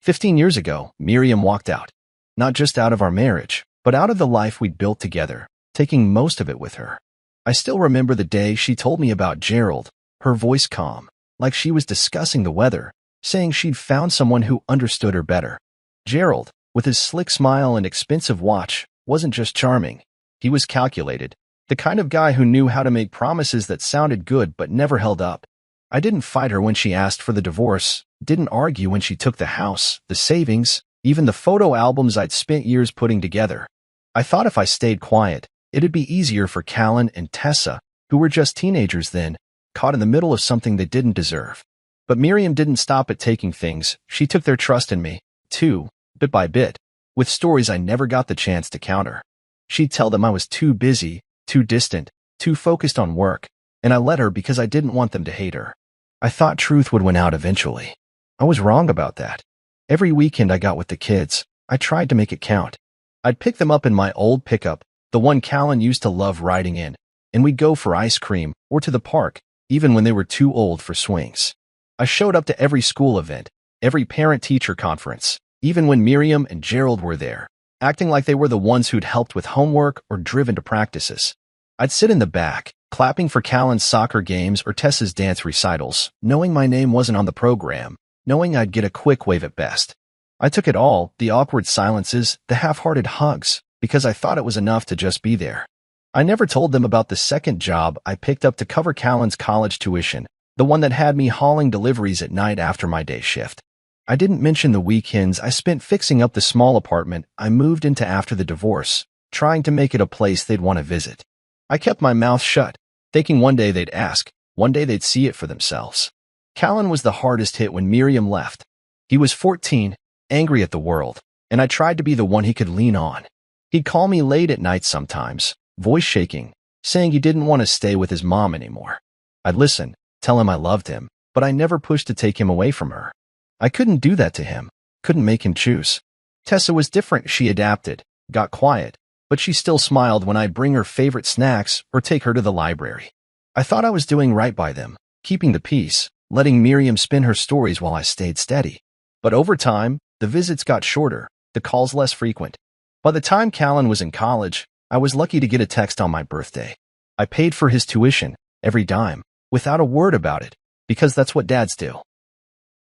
15 years ago, Miriam walked out. Not just out of our marriage, but out of the life we'd built together, taking most of it with her. I still remember the day she told me about Gerald, her voice calm, like she was discussing the weather, saying she'd found someone who understood her better. Gerald, with his slick smile and expensive watch, wasn't just charming. He was calculated, the kind of guy who knew how to make promises that sounded good but never held up. I didn't fight her when she asked for the divorce, didn't argue when she took the house, the savings, even the photo albums I'd spent years putting together. I thought if I stayed quiet, it'd be easier for Callan and Tessa, who were just teenagers then, caught in the middle of something they didn't deserve. But Miriam didn't stop at taking things. She took their trust in me, too, bit by bit, with stories I never got the chance to counter. She'd tell them I was too busy, too distant, too focused on work, and I let her because I didn't want them to hate her. I thought truth would win out eventually. I was wrong about that. Every weekend I got with the kids, I tried to make it count. I'd pick them up in my old pickup, the one Callan used to love riding in, and we'd go for ice cream or to the park, even when they were too old for swings. I showed up to every school event, every parent-teacher conference, even when Miriam and Gerald were there, acting like they were the ones who'd helped with homework or driven to practices. I'd sit in the back, clapping for Callan's soccer games or Tessa's dance recitals, knowing my name wasn't on the program, knowing I'd get a quick wave at best. I took it all, the awkward silences, the half-hearted hugs, because I thought it was enough to just be there. I never told them about the second job I picked up to cover Callan's college tuition, the one that had me hauling deliveries at night after my day shift. I didn't mention the weekends I spent fixing up the small apartment I moved into after the divorce, trying to make it a place they'd want to visit. I kept my mouth shut, thinking one day they'd ask, one day they'd see it for themselves. Callan was the hardest hit when Miriam left. He was 14, angry at the world, and I tried to be the one he could lean on. He'd call me late at night sometimes, voice shaking, saying he didn't want to stay with his mom anymore. I'd listen, tell him I loved him, but I never pushed to take him away from her. I couldn't do that to him, couldn't make him choose. Tessa was different. She adapted, got quiet, but she still smiled when I'd bring her favorite snacks or take her to the library. I thought I was doing right by them, keeping the peace, letting Miriam spin her stories while I stayed steady. But over time, the visits got shorter, the calls less frequent. By the time Callan was in college, I was lucky to get a text on my birthday. I paid for his tuition, every dime, without a word about it, because that's what dads do.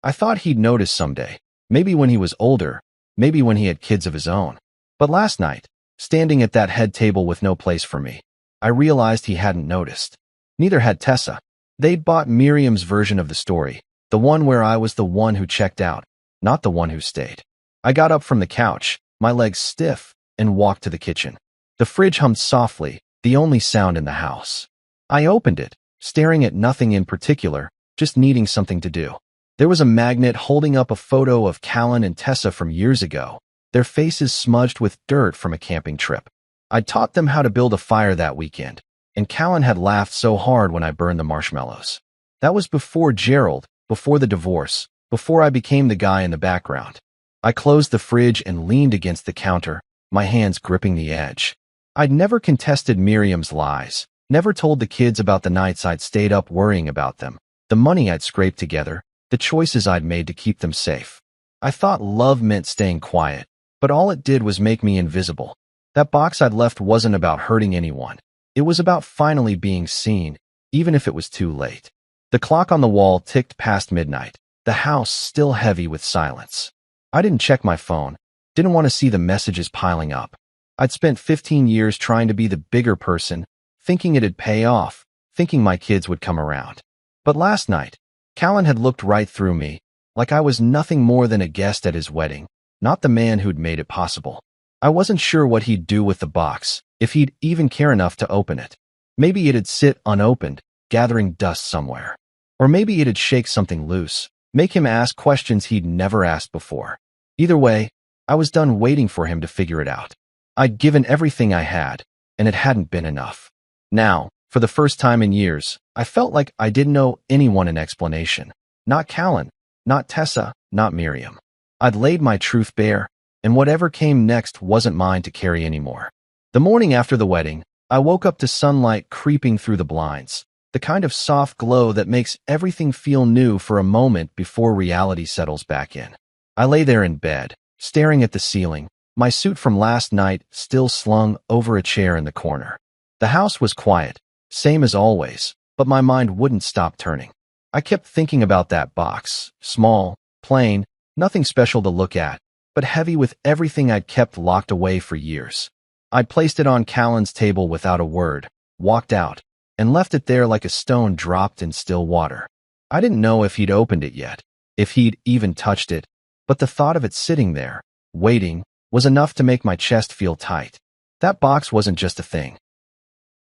I thought he'd notice someday, maybe when he was older, maybe when he had kids of his own. But last night, standing at that head table with no place for me, I realized he hadn't noticed. Neither had Tessa. They'd bought Miriam's version of the story, the one where I was the one who checked out, not the one who stayed. I got up from the couch, my legs stiff, and walked to the kitchen. The fridge hummed softly, the only sound in the house. I opened it, staring at nothing in particular, just needing something to do. There was a magnet holding up a photo of Callan and Tessa from years ago, their faces smudged with dirt from a camping trip. I'd taught them how to build a fire that weekend, and Callan had laughed so hard when I burned the marshmallows. That was before Gerald, before the divorce, before I became the guy in the background. I closed the fridge and leaned against the counter, my hands gripping the edge. I'd never contested Miriam's lies, never told the kids about the nights I'd stayed up worrying about them, the money I'd scraped together, the choices I'd made to keep them safe. I thought love meant staying quiet, but all it did was make me invisible. That box I'd left wasn't about hurting anyone. It was about finally being seen, even if it was too late. The clock on the wall ticked past midnight, the house still heavy with silence. I didn't check my phone, didn't want to see the messages piling up. I'd spent 15 years trying to be the bigger person, thinking it'd pay off, thinking my kids would come around. But last night, Callan had looked right through me, like I was nothing more than a guest at his wedding, not the man who'd made it possible. I wasn't sure what he'd do with the box, if he'd even care enough to open it. Maybe it'd sit unopened, gathering dust somewhere. Or maybe it'd shake something loose, make him ask questions he'd never asked before. Either way, I was done waiting for him to figure it out. I'd given everything I had, and it hadn't been enough. Now, for the first time in years, I felt like I didn't owe anyone an explanation. Not Callan, not Tessa, not Miriam. I'd laid my truth bare, and whatever came next wasn't mine to carry anymore. The morning after the wedding, I woke up to sunlight creeping through the blinds, the kind of soft glow that makes everything feel new for a moment before reality settles back in. I lay there in bed, staring at the ceiling, my suit from last night still slung over a chair in the corner. The house was quiet, same as always, but my mind wouldn't stop turning. I kept thinking about that box, small, plain, nothing special to look at, but heavy with everything I'd kept locked away for years. I'd placed it on Callan's table without a word, walked out, and left it there like a stone dropped in still water. I didn't know if he'd opened it yet, if he'd even touched it, but the thought of it sitting there, waiting, was enough to make my chest feel tight. That box wasn't just a thing.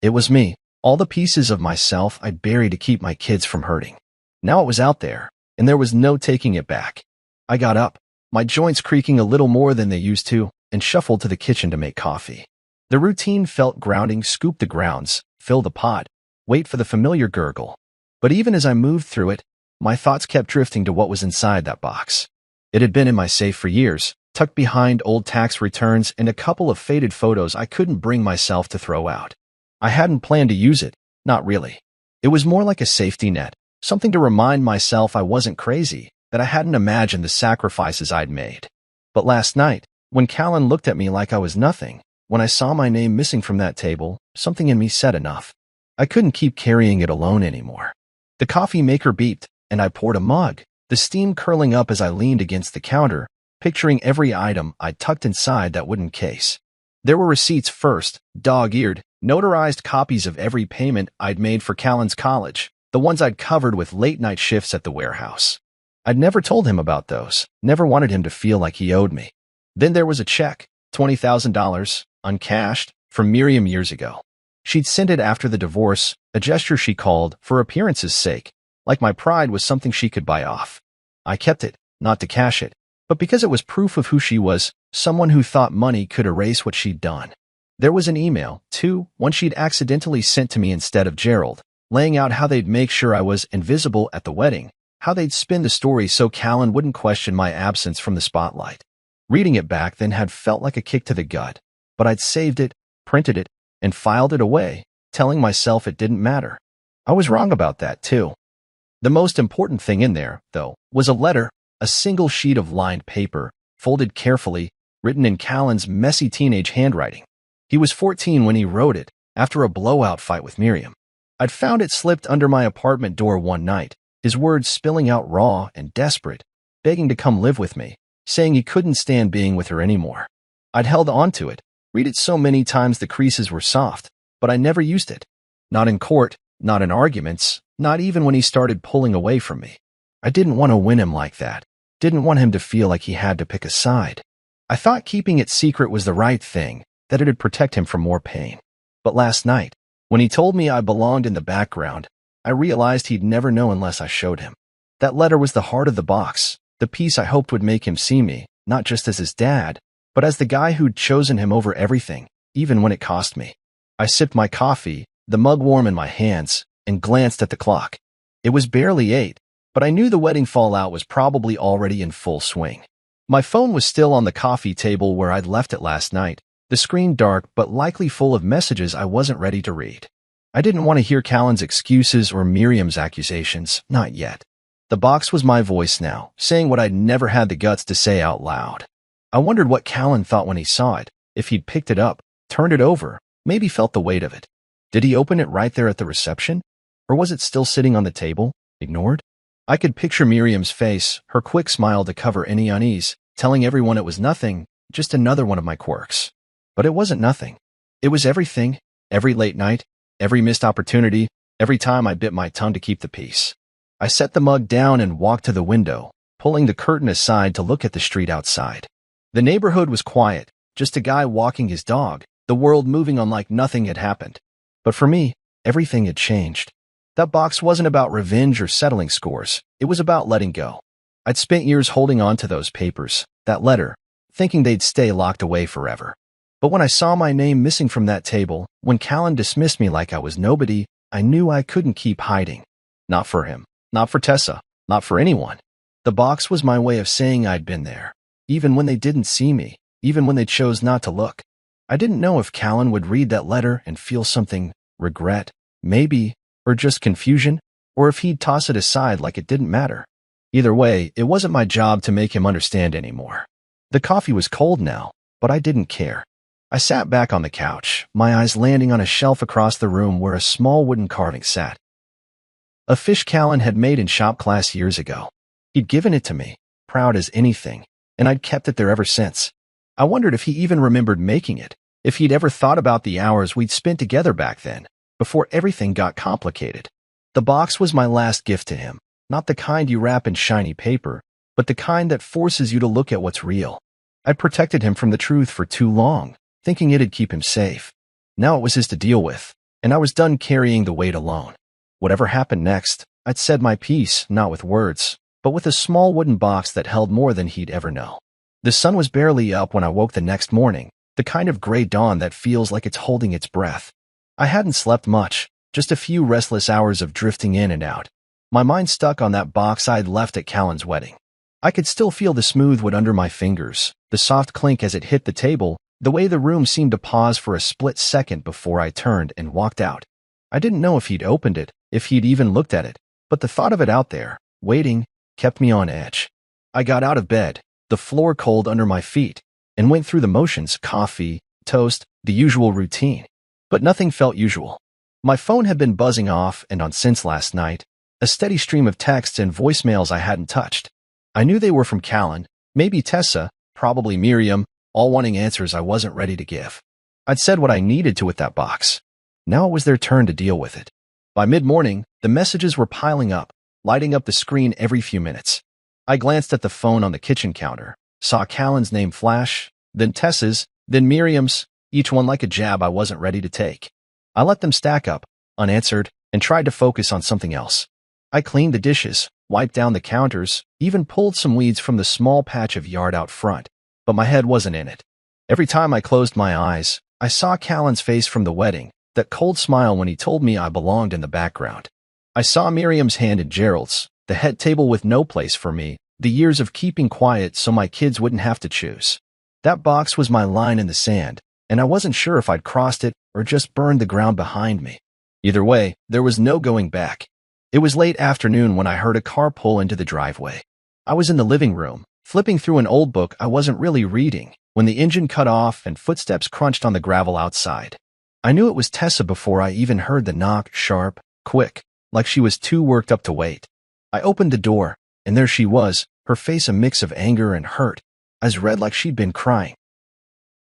It was me, all the pieces of myself I'd buried to keep my kids from hurting. Now it was out there, and there was no taking it back. I got up, my joints creaking a little more than they used to, and shuffled to the kitchen to make coffee. The routine felt grounding: scoop the grounds, fill the pot, wait for the familiar gurgle. But even as I moved through it, my thoughts kept drifting to what was inside that box. It had been in my safe for years, tucked behind old tax returns and a couple of faded photos I couldn't bring myself to throw out. I hadn't planned to use it, not really. It was more like a safety net, something to remind myself I wasn't crazy, that I hadn't imagined the sacrifices I'd made. But last night, when Callan looked at me like I was nothing, when I saw my name missing from that table, something in me said enough. I couldn't keep carrying it alone anymore. The coffee maker beeped, and I poured a mug, the steam curling up as I leaned against the counter, picturing every item I'd tucked inside that wooden case. There were receipts first, dog-eared, notarized copies of every payment I'd made for Callan's college, the ones I'd covered with late-night shifts at the warehouse. I'd never told him about those, never wanted him to feel like he owed me. Then there was a check, $20,000, uncashed, from Miriam years ago. She'd sent it after the divorce, a gesture she called for appearance's sake, like my pride was something she could buy off. I kept it, not to cash it, but because it was proof of who she was, someone who thought money could erase what she'd done. There was an email, too, one she'd accidentally sent to me instead of Gerald, laying out how they'd make sure I was invisible at the wedding, how they'd spin the story so Callan wouldn't question my absence from the spotlight. Reading it back then had felt like a kick to the gut, but I'd saved it, printed it, and filed it away, telling myself it didn't matter. I was wrong about that, too. The most important thing in there, though, was a letter, a single sheet of lined paper, folded carefully, written in Callan's messy teenage handwriting. He was 14 when he wrote it, after a blowout fight with Miriam. I'd found it slipped under my apartment door one night, his words spilling out raw and desperate, begging to come live with me, saying he couldn't stand being with her anymore. I'd held on to it, read it so many times the creases were soft, but I never used it. Not in court, not in arguments, not even when he started pulling away from me. I didn't want to win him like that, didn't want him to feel like he had to pick a side. I thought keeping it secret was the right thing, that it'd protect him from more pain. But last night, when he told me I belonged in the background, I realized he'd never know unless I showed him. That letter was the heart of the box, the piece I hoped would make him see me, not just as his dad, but as the guy who'd chosen him over everything, even when it cost me. I sipped my coffee, the mug warm in my hands, and glanced at the clock. It was barely 8, but I knew the wedding fallout was probably already in full swing. My phone was still on the coffee table where I'd left it last night, the screen dark but likely full of messages I wasn't ready to read. I didn't want to hear Callan's excuses or Miriam's accusations, not yet. The box was my voice now, saying what I'd never had the guts to say out loud. I wondered what Callan thought when he saw it, if he'd picked it up, turned it over, maybe felt the weight of it. Did he open it right there at the reception? Or was it still sitting on the table, ignored? I could picture Miriam's face, her quick smile to cover any unease, telling everyone it was nothing, just another one of my quirks. But it wasn't nothing. It was everything, every late night, every missed opportunity, every time I bit my tongue to keep the peace. I set the mug down and walked to the window, pulling the curtain aside to look at the street outside. The neighborhood was quiet, just a guy walking his dog, the world moving on like nothing had happened. But for me, everything had changed. That box wasn't about revenge or settling scores. It was about letting go. I'd spent years holding on to those papers, that letter, thinking they'd stay locked away forever. But when I saw my name missing from that table, when Callan dismissed me like I was nobody, I knew I couldn't keep hiding. Not for him, not for Tessa, not for anyone. The box was my way of saying I'd been there, even when they didn't see me, even when they chose not to look. I didn't know if Callan would read that letter and feel something, regret, maybe, or just confusion, or if he'd toss it aside like it didn't matter. Either way, it wasn't my job to make him understand anymore. The coffee was cold now, but I didn't care. I sat back on the couch, my eyes landing on a shelf across the room where a small wooden carving sat. A fish Callan had made in shop class years ago. He'd given it to me, proud as anything, and I'd kept it there ever since. I wondered if he even remembered making it, if he'd ever thought about the hours we'd spent together back then, before everything got complicated. The box was my last gift to him, not the kind you wrap in shiny paper, but the kind that forces you to look at what's real. I'd protected him from the truth for too long, thinking it'd keep him safe. Now it was his to deal with, and I was done carrying the weight alone. Whatever happened next, I'd said my piece, not with words, but with a small wooden box that held more than he'd ever know. The sun was barely up when I woke the next morning, the kind of gray dawn that feels like it's holding its breath. I hadn't slept much, just a few restless hours of drifting in and out. My mind stuck on that box I'd left at Callan's wedding. I could still feel the smooth wood under my fingers, the soft clink as it hit the table, the way the room seemed to pause for a split second before I turned and walked out. I didn't know if he'd opened it, if he'd even looked at it, but the thought of it out there, waiting, kept me on edge. I got out of bed, the floor cold under my feet, and went through the motions, coffee, toast, the usual routine. But nothing felt usual. My phone had been buzzing off and on since last night, a steady stream of texts and voicemails I hadn't touched. I knew they were from Callan, maybe Tessa, probably Miriam, all wanting answers I wasn't ready to give. I'd said what I needed to with that box. Now it was their turn to deal with it. By mid-morning, the messages were piling up, lighting up the screen every few minutes. I glanced at the phone on the kitchen counter, saw Callan's name flash, then Tessa's, then Miriam's, each one like a jab I wasn't ready to take. I let them stack up, unanswered, and tried to focus on something else. I cleaned the dishes, wiped down the counters, even pulled some weeds from the small patch of yard out front, but my head wasn't in it. Every time I closed my eyes, I saw Callan's face from the wedding, that cold smile when he told me I belonged in the background. I saw Miriam's hand in Gerald's, the head table with no place for me, the years of keeping quiet so my kids wouldn't have to choose. That box was my line in the sand, and I wasn't sure if I'd crossed it or just burned the ground behind me. Either way, there was no going back. It was late afternoon when I heard a car pull into the driveway. I was in the living room, flipping through an old book I wasn't really reading, when the engine cut off and footsteps crunched on the gravel outside. I knew it was Tessa before I even heard the knock, sharp, quick, like she was too worked up to wait. I opened the door, and there she was, her face a mix of anger and hurt, as red like she'd been crying.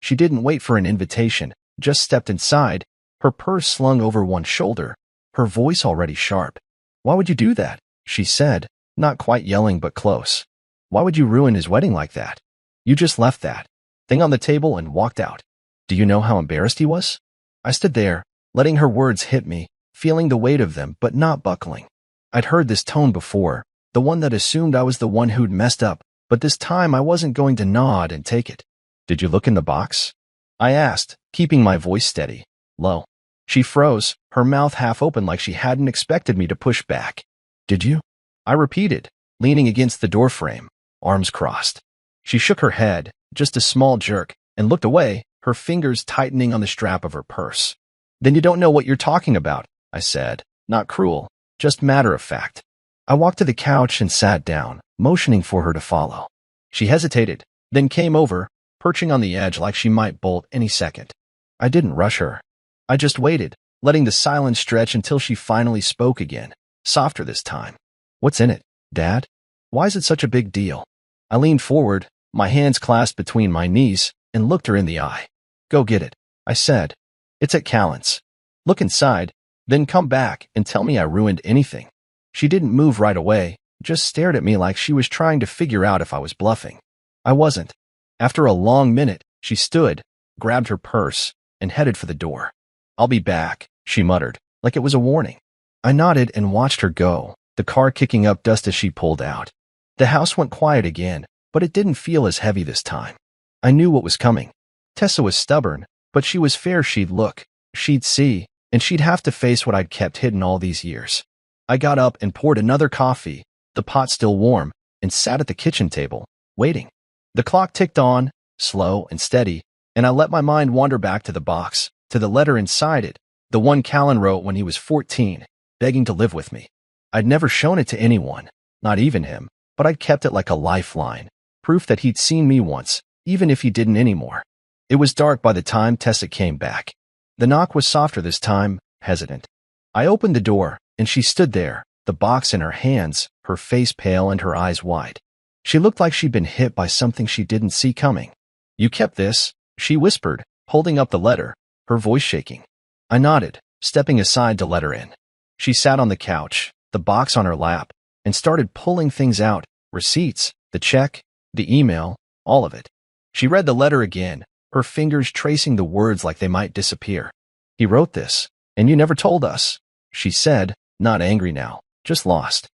She didn't wait for an invitation, just stepped inside, her purse slung over one shoulder, her voice already sharp. "Why would you do that?" she said, not quite yelling but close. "Why would you ruin his wedding like that? You just left that thing on the table and walked out." Do you know how embarrassed he was? I stood there, letting her words hit me, feeling the weight of them but not buckling. I'd heard this tone before, the one that assumed I was the one who'd messed up, but this time I wasn't going to nod and take it. Did you look in the box? I asked, keeping my voice steady, low. She froze, her mouth half open like she hadn't expected me to push back. Did you? I repeated, leaning against the doorframe, arms crossed. She shook her head, just a small jerk, and looked away, her fingers tightening on the strap of her purse. Then you don't know what you're talking about, I said, not cruel, just matter of fact. I walked to the couch and sat down, motioning for her to follow. She hesitated, then came over, perching on the edge like she might bolt any second. I didn't rush her. I just waited, letting the silence stretch until she finally spoke again, softer this time. What's in it, Dad? Why is it such a big deal? I leaned forward, my hands clasped between my knees, and looked her in the eye. Go get it, I said. It's at Callan's. Look inside, then come back and tell me I ruined anything. She didn't move right away, just stared at me like she was trying to figure out if I was bluffing. I wasn't. After a long minute, she stood, grabbed her purse, and headed for the door. I'll be back, she muttered, like it was a warning. I nodded and watched her go, the car kicking up dust as she pulled out. The house went quiet again, but it didn't feel as heavy this time. I knew what was coming. Tessa was stubborn, but she was fair. She'd look, she'd see, and she'd have to face what I'd kept hidden all these years. I got up and poured another coffee, the pot still warm, and sat at the kitchen table, waiting. The clock ticked on, slow and steady, and I let my mind wander back to the box, to the letter inside it, the one Callan wrote when he was 14, begging to live with me. I'd never shown it to anyone, not even him, but I'd kept it like a lifeline, proof that he'd seen me once, even if he didn't anymore. It was dark by the time Tessa came back. The knock was softer this time, hesitant. I opened the door, and she stood there, the box in her hands, her face pale and her eyes wide. She looked like she'd been hit by something she didn't see coming. You kept this, she whispered, holding up the letter, her voice shaking. I nodded, stepping aside to let her in. She sat on the couch, the box on her lap, and started pulling things out, receipts, the check, the email, all of it. She read the letter again, her fingers tracing the words like they might disappear. He wrote this, and you never told us, she said, not angry now, just lost.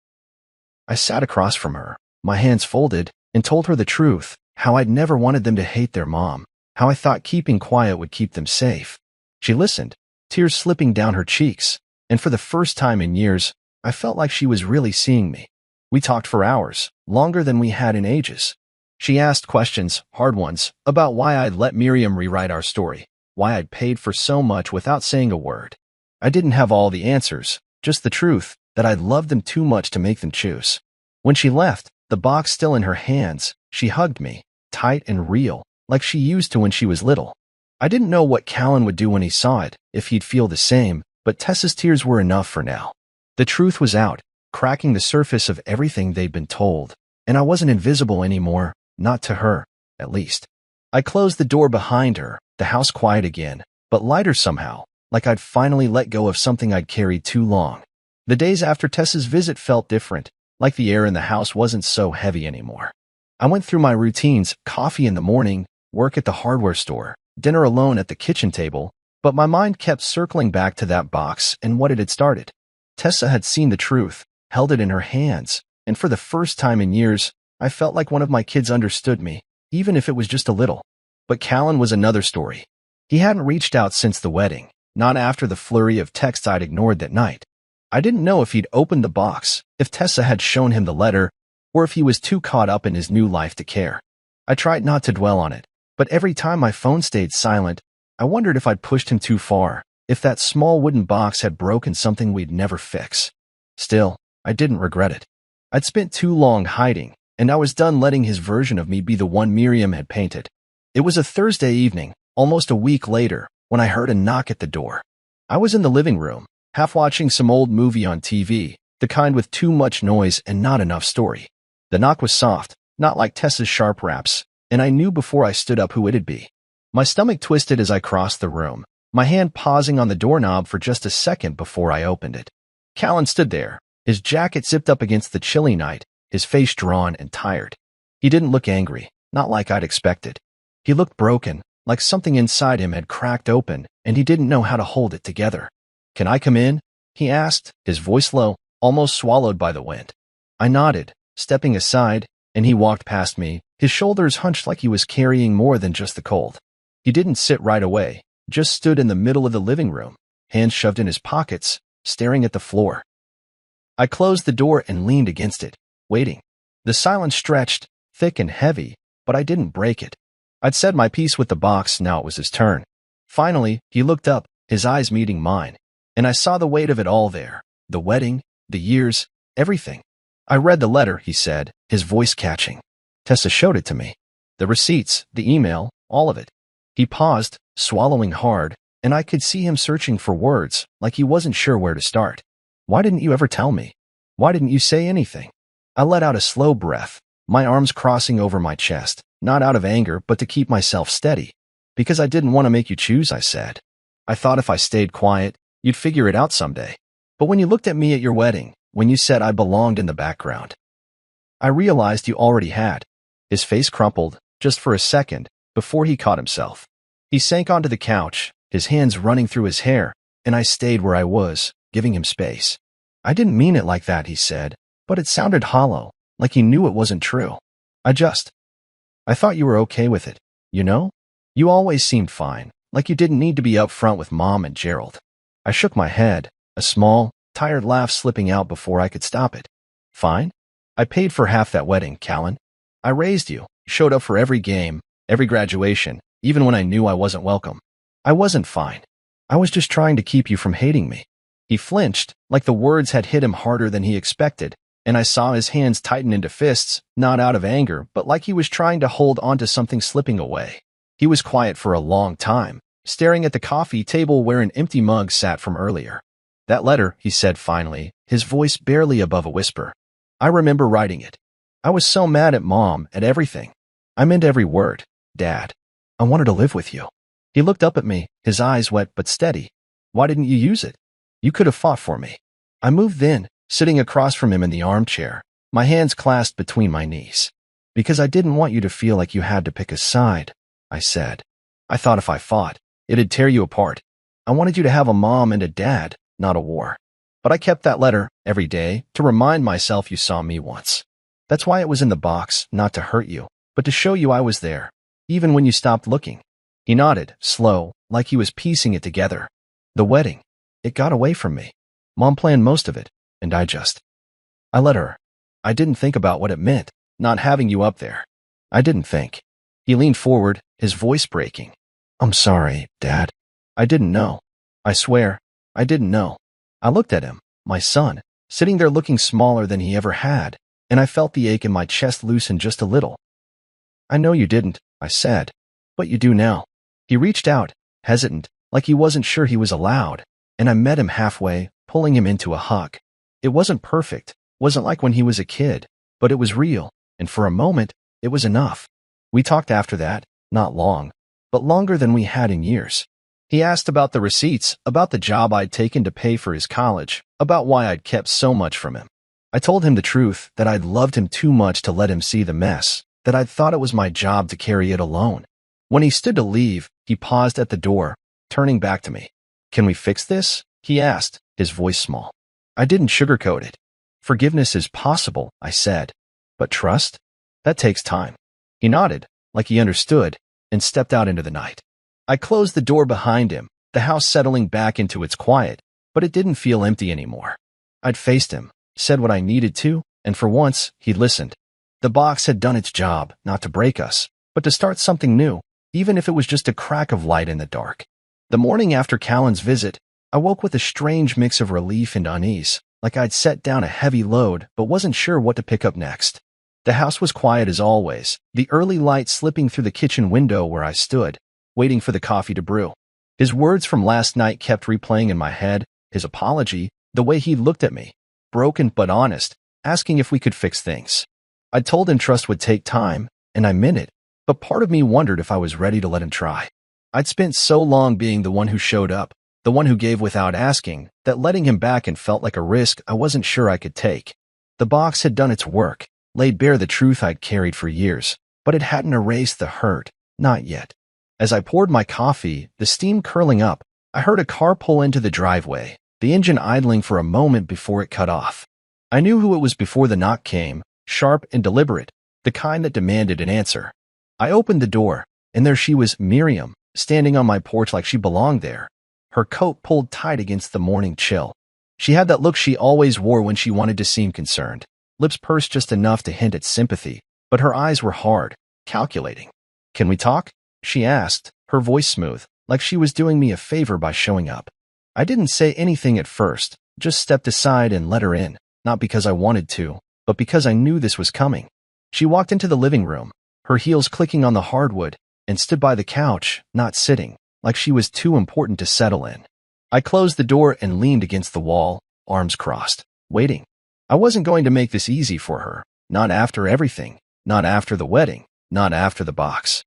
I sat across from her, my hands folded, and told her the truth, how I'd never wanted them to hate their mom, how I thought keeping quiet would keep them safe. She listened, tears slipping down her cheeks, and for the first time in years, I felt like she was really seeing me. We talked for hours, longer than we had in ages. She asked questions, hard ones, about why I'd let Miriam rewrite our story, why I'd paid for so much without saying a word. I didn't have all the answers, just the truth, that I'd loved them too much to make them choose. When she left, the box still in her hands, she hugged me, tight and real, like she used to when she was little. I didn't know what Callan would do when he saw it, if he'd feel the same, but Tessa's tears were enough for now. The truth was out, cracking the surface of everything they'd been told, and I wasn't invisible anymore, not to her, at least. I closed the door behind her, the house quiet again, but lighter somehow, like I'd finally let go of something I'd carried too long. The days after Tessa's visit felt different, like the air in the house wasn't so heavy anymore. I went through my routines, coffee in the morning, work at the hardware store, dinner alone at the kitchen table, but my mind kept circling back to that box and what it had started. Tessa had seen the truth, held it in her hands, and for the first time in years, I felt like one of my kids understood me, even if it was just a little. But Callan was another story. He hadn't reached out since the wedding, not after the flurry of texts I'd ignored that night. I didn't know if he'd opened the box, if Tessa had shown him the letter, or if he was too caught up in his new life to care. I tried not to dwell on it, but every time my phone stayed silent, I wondered if I'd pushed him too far, if that small wooden box had broken something we'd never fix. Still, I didn't regret it. I'd spent too long hiding, and I was done letting his version of me be the one Miriam had painted. It was a Thursday evening, almost a week later, when I heard a knock at the door. I was in the living room, half watching some old movie on TV, the kind with too much noise and not enough story. The knock was soft, not like Tessa's sharp raps, and I knew before I stood up who it'd be. My stomach twisted as I crossed the room, my hand pausing on the doorknob for just a second before I opened it. Callan stood there, his jacket zipped up against the chilly night, his face drawn and tired. He didn't look angry, not like I'd expected. He looked broken, like something inside him had cracked open and he didn't know how to hold it together. "Can I come in?" he asked, his voice low, almost swallowed by the wind. I nodded, stepping aside, and he walked past me, his shoulders hunched like he was carrying more than just the cold. He didn't sit right away, just stood in the middle of the living room, hands shoved in his pockets, staring at the floor. I closed the door and leaned against it, waiting. The silence stretched, thick and heavy, but I didn't break it. I'd said my piece with the box, now it was his turn. Finally, he looked up, his eyes meeting mine, and I saw the weight of it all there, the wedding, the years, everything. "I read the letter," he said, his voice catching. "Tessa showed it to me. The receipts, the email, all of it." He paused, swallowing hard, and I could see him searching for words, like he wasn't sure where to start. "Why didn't you ever tell me? Why didn't you say anything?" I let out a slow breath, my arms crossing over my chest, not out of anger but to keep myself steady. "Because I didn't want to make you choose," I said. "I thought if I stayed quiet, you'd figure it out someday. But when you looked at me at your wedding, when you said I belonged in the background, I realized you already had." His face crumpled, just for a second, before he caught himself. He sank onto the couch, his hands running through his hair, and I stayed where I was, giving him space. "I didn't mean it like that," he said, but it sounded hollow, like he knew it wasn't true. I thought you were okay with it, you know? You always seemed fine, like you didn't need to be upfront with Mom and Gerald." I shook my head, a small, tired laugh slipping out before I could stop it. "Fine? I paid for half that wedding, Callan. I raised you, showed up for every game, every graduation, even when I knew I wasn't welcome. I wasn't fine. I was just trying to keep you from hating me." He flinched, like the words had hit him harder than he expected, and I saw his hands tighten into fists, not out of anger, but like he was trying to hold onto something slipping away. He was quiet for a long time, staring at the coffee table where an empty mug sat from earlier. "That letter," he said finally, his voice barely above a whisper. "I remember writing it. I was so mad at Mom, at everything. I meant every word. Dad, I wanted to live with you." He looked up at me, his eyes wet but steady. "Why didn't you use it? You could have fought for me." I moved in, sitting across from him in the armchair, my hands clasped between my knees. "Because I didn't want you to feel like you had to pick a side," I said. "I thought if I fought, it'd tear you apart. I wanted you to have a mom and a dad, not a war. But I kept that letter every day to remind myself you saw me once. That's why it was in the box, not to hurt you, but to show you I was there, even when you stopped looking." He nodded, slow, like he was piecing it together. "The wedding. It got away from me. Mom planned most of it, and I let her. I didn't think about what it meant, not having you up there. I didn't think." He leaned forward, his voice breaking. "I'm sorry, Dad. I didn't know. I swear, I didn't know." I looked at him, my son, sitting there looking smaller than he ever had, and I felt the ache in my chest loosen just a little. "I know you didn't," I said, "but you do now." He reached out, hesitant, like he wasn't sure he was allowed, and I met him halfway, pulling him into a hug. It wasn't perfect, wasn't like when he was a kid, but it was real, and for a moment, it was enough. We talked after that, not long, but longer than we had in years. He asked about the receipts, about the job I'd taken to pay for his college, about why I'd kept so much from him. I told him the truth, that I'd loved him too much to let him see the mess, that I'd thought it was my job to carry it alone. When he stood to leave, he paused at the door, turning back to me. "Can we fix this?" he asked, his voice small. I didn't sugarcoat it. "Forgiveness is possible," I said. "But trust? That takes time." He nodded, like he understood, and stepped out into the night. I closed the door behind him, the house settling back into its quiet, but it didn't feel empty anymore. I'd faced him, said what I needed to, and for once, he listened. The box had done its job, not to break us, but to start something new, even if it was just a crack of light in the dark. The morning after Callan's visit, I woke with a strange mix of relief and unease, like I'd set down a heavy load but wasn't sure what to pick up next. The house was quiet as always, the early light slipping through the kitchen window where I stood, waiting for the coffee to brew. His words from last night kept replaying in my head, his apology, the way he looked at me, broken but honest, asking if we could fix things. I told him trust would take time, and I meant it, but part of me wondered if I was ready to let him try. I'd spent so long being the one who showed up, the one who gave without asking, that letting him back and felt like a risk I wasn't sure I could take. The box had done its work, laid bare the truth I'd carried for years, but it hadn't erased the hurt, not yet. As I poured my coffee, the steam curling up, I heard a car pull into the driveway, the engine idling for a moment before it cut off. I knew who it was before the knock came, sharp and deliberate, the kind that demanded an answer. I opened the door, and there she was, Miriam, standing on my porch like she belonged there, her coat pulled tight against the morning chill. She had that look she always wore when she wanted to seem concerned, lips pursed just enough to hint at sympathy, but her eyes were hard, calculating. "Can we talk?" she asked, her voice smooth, like she was doing me a favor by showing up. I didn't say anything at first, just stepped aside and let her in, not because I wanted to, but because I knew this was coming. She walked into the living room, her heels clicking on the hardwood, and stood by the couch, not sitting, like she was too important to settle in. I closed the door and leaned against the wall, arms crossed, waiting. I wasn't going to make this easy for her, not after everything, not after the wedding, not after the box.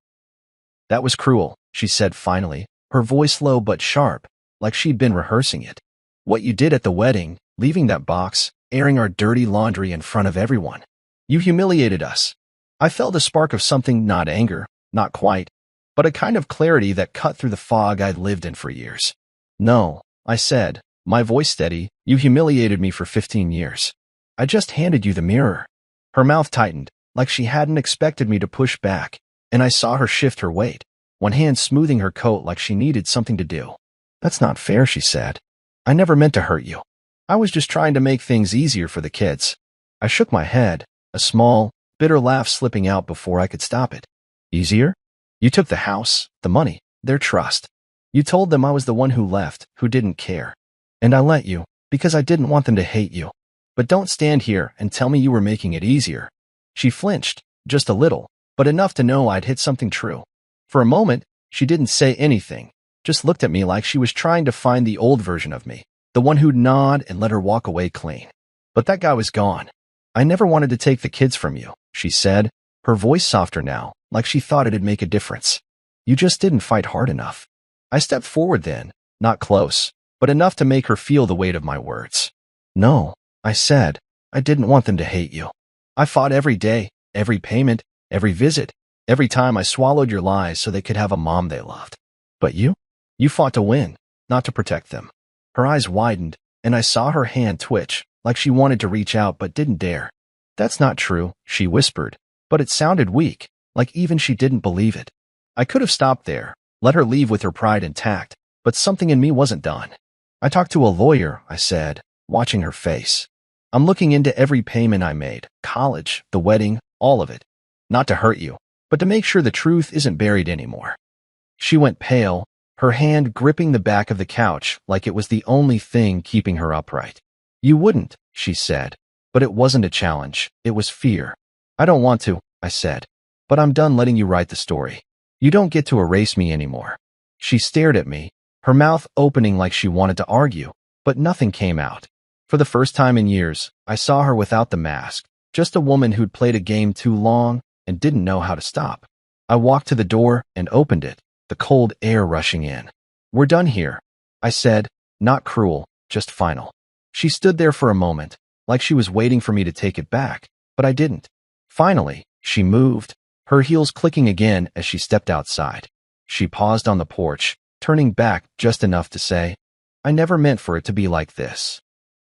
"That was cruel," she said finally, her voice low but sharp, like she'd been rehearsing it. "What you did at the wedding, leaving that box, airing our dirty laundry in front of everyone. You humiliated us." I felt a spark of something, not anger, not quite, but a kind of clarity that cut through the fog I'd lived in for years. "No," I said, my voice steady, "you humiliated me for 15 years. I just handed you the mirror." Her mouth tightened, like she hadn't expected me to push back, and I saw her shift her weight, one hand smoothing her coat like she needed something to do. "That's not fair," she said. "I never meant to hurt you. I was just trying to make things easier for the kids." I shook my head, a small, bitter laugh slipping out before I could stop it. "Easier? You took the house, the money, their trust. You told them I was the one who left, who didn't care. And I let you, because I didn't want them to hate you. But don't stand here and tell me you were making it easier." She flinched, just a little, but enough to know I'd hit something true. For a moment, she didn't say anything, just looked at me like she was trying to find the old version of me, the one who'd nod and let her walk away clean. But that guy was gone. "I never wanted to take the kids from you," she said, her voice softer now, like she thought it'd make a difference. "You just didn't fight hard enough." I stepped forward then, not close, but enough to make her feel the weight of my words. "No," I said, "I didn't want them to hate you. I fought every day, every payment, every visit, every time I swallowed your lies so they could have a mom they loved. But you fought to win, not to protect them." Her eyes widened, and I saw her hand twitch, like she wanted to reach out but didn't dare. "That's not true," she whispered, but it sounded weak, like even she didn't believe it. I could have stopped there, let her leave with her pride intact, but something in me wasn't done. "I talked to a lawyer," I said, watching her face. "I'm looking into every payment I made, college, the wedding, all of it. Not to hurt you, but to make sure the truth isn't buried anymore." She went pale, her hand gripping the back of the couch like it was the only thing keeping her upright. "You wouldn't," she said, but it wasn't a challenge, it was fear. "I don't want to," I said, "but I'm done letting you write the story. You don't get to erase me anymore." She stared at me, her mouth opening like she wanted to argue, but nothing came out. For the first time in years, I saw her without the mask, just a woman who'd played a game too long and didn't know how to stop. I walked to the door and opened it, the cold air rushing in. "We're done here," I said, not cruel, just final. She stood there for a moment, like she was waiting for me to take it back, but I didn't. Finally, she moved, her heels clicking again as she stepped outside. She paused on the porch, turning back just enough to say, "I never meant for it to be like this."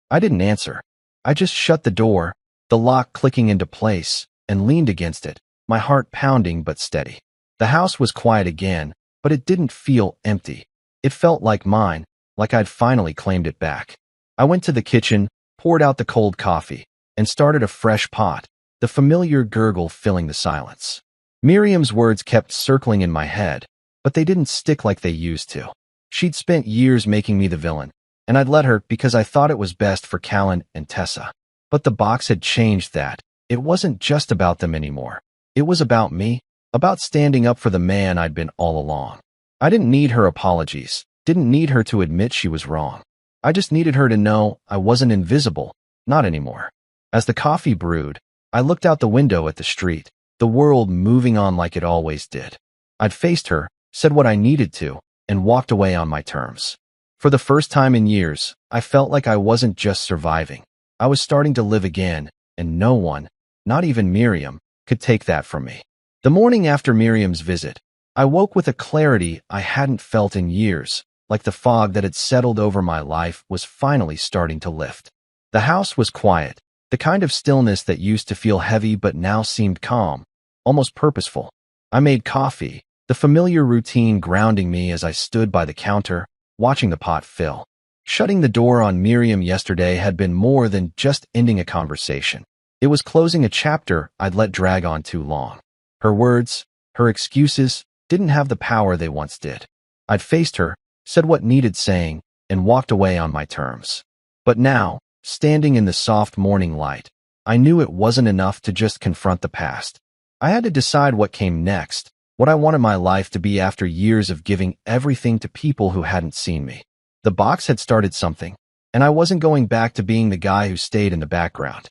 I didn't answer. I just shut the door, the lock clicking into place, and leaned against it, my heart pounding but steady. The house was quiet again, but it didn't feel empty. It felt like mine, like I'd finally claimed it back. I went to the kitchen, poured out the cold coffee, and started a fresh pot, the familiar gurgle filling the silence. Miriam's words kept circling in my head, but they didn't stick like they used to. She'd spent years making me the villain, and I'd let her because I thought it was best for Callan and Tessa. But the box had changed that. It wasn't just about them anymore. It was about me, about standing up for the man I'd been all along. I didn't need her apologies, didn't need her to admit she was wrong. I just needed her to know I wasn't invisible, not anymore. As the coffee brewed, I looked out the window at the street, the world moving on like it always did. I'd faced her, said what I needed to, and walked away on my terms. For the first time in years, I felt like I wasn't just surviving. I was starting to live again, and no one, not even Miriam, could take that from me. The morning after Miriam's visit, I woke with a clarity I hadn't felt in years, like the fog that had settled over my life was finally starting to lift. The house was quiet, the kind of stillness that used to feel heavy but now seemed calm, almost purposeful. I made coffee, the familiar routine grounding me as I stood by the counter, watching the pot fill. Shutting the door on Miriam yesterday had been more than just ending a conversation. It was closing a chapter I'd let drag on too long. Her words, her excuses, didn't have the power they once did. I'd faced her, said what needed saying, and walked away on my terms. But now, standing in the soft morning light, I knew it wasn't enough to just confront the past. I had to decide what came next, what I wanted my life to be after years of giving everything to people who hadn't seen me. The box had started something, and I wasn't going back to being the guy who stayed in the background.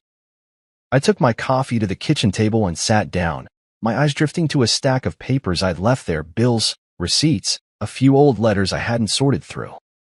I took my coffee to the kitchen table and sat down, my eyes drifting to a stack of papers I'd left there, bills, receipts, a few old letters I hadn't sorted through.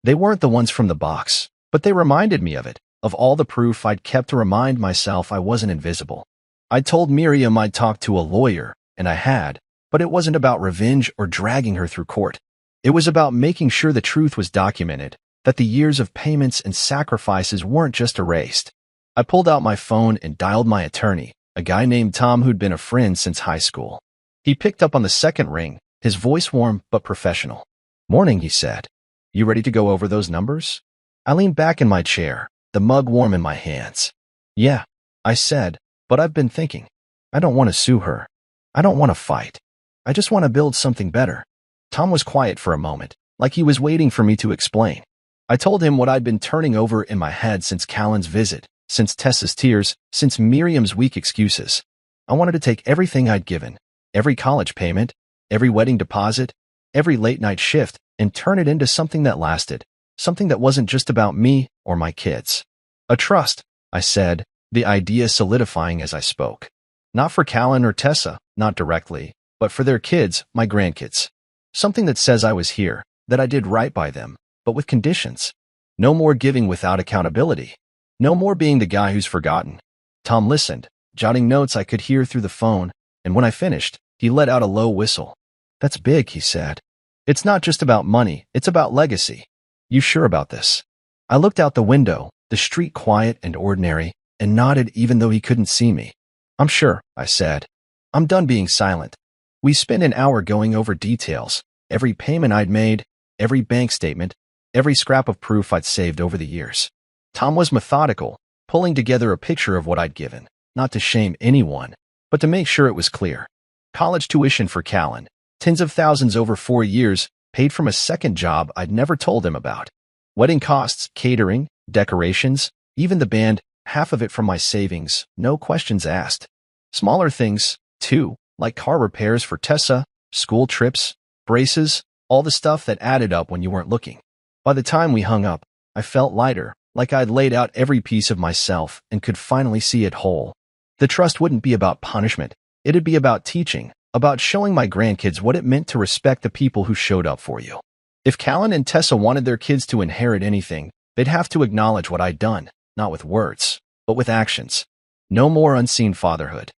They weren't the ones from the box, but they reminded me of it, of all the proof I'd kept to remind myself I wasn't invisible. I told Miriam I'd talked to a lawyer, and I had, but it wasn't about revenge or dragging her through court. It was about making sure the truth was documented, that the years of payments and sacrifices weren't just erased. I pulled out my phone and dialed my attorney, a guy named Tom who'd been a friend since high school. He picked up on the second ring, his voice warm but professional. "Morning," he said. "You ready to go over those numbers?" I leaned back in my chair, the mug warm in my hands. "Yeah," I said, "but I've been thinking. I don't want to sue her. I don't want to fight. I just want to build something better." Tom was quiet for a moment, like he was waiting for me to explain. I told him what I'd been turning over in my head since Callan's visit, since Tessa's tears, since Miriam's weak excuses. I wanted to take everything I'd given, every college payment, every wedding deposit, every late-night shift, and turn it into something that lasted, something that wasn't just about me or my kids. A trust, I said, the idea solidifying as I spoke. Not for Callan or Tessa, not directly, but for their kids, my grandkids. Something that says I was here, that I did right by them, but with conditions. No more giving without accountability. No more being the guy who's forgotten. Tom listened, jotting notes I could hear through the phone, and when I finished, he let out a low whistle. "That's big," he said. "It's not just about money, it's about legacy. You sure about this?" I looked out the window, the street quiet and ordinary, and nodded even though he couldn't see me. "I'm sure," I said. I'm done being silent. We spent an hour going over details, every payment I'd made, every bank statement, every scrap of proof I'd saved over the years. Tom was methodical, pulling together a picture of what I'd given, not to shame anyone, but to make sure it was clear. College tuition for Callan, tens of thousands over 4 years, paid from a second job I'd never told him about. Wedding costs, catering, decorations, even the band, half of it from my savings, no questions asked. Smaller things, too, like car repairs for Tessa, school trips, braces, all the stuff that added up when you weren't looking. By the time we hung up, I felt lighter, like I'd laid out every piece of myself and could finally see it whole. The trust wouldn't be about punishment. It'd be about teaching, about showing my grandkids what it meant to respect the people who showed up for you. If Callan and Tessa wanted their kids to inherit anything, they'd have to acknowledge what I'd done, not with words, but with actions. No more unseen fatherhood.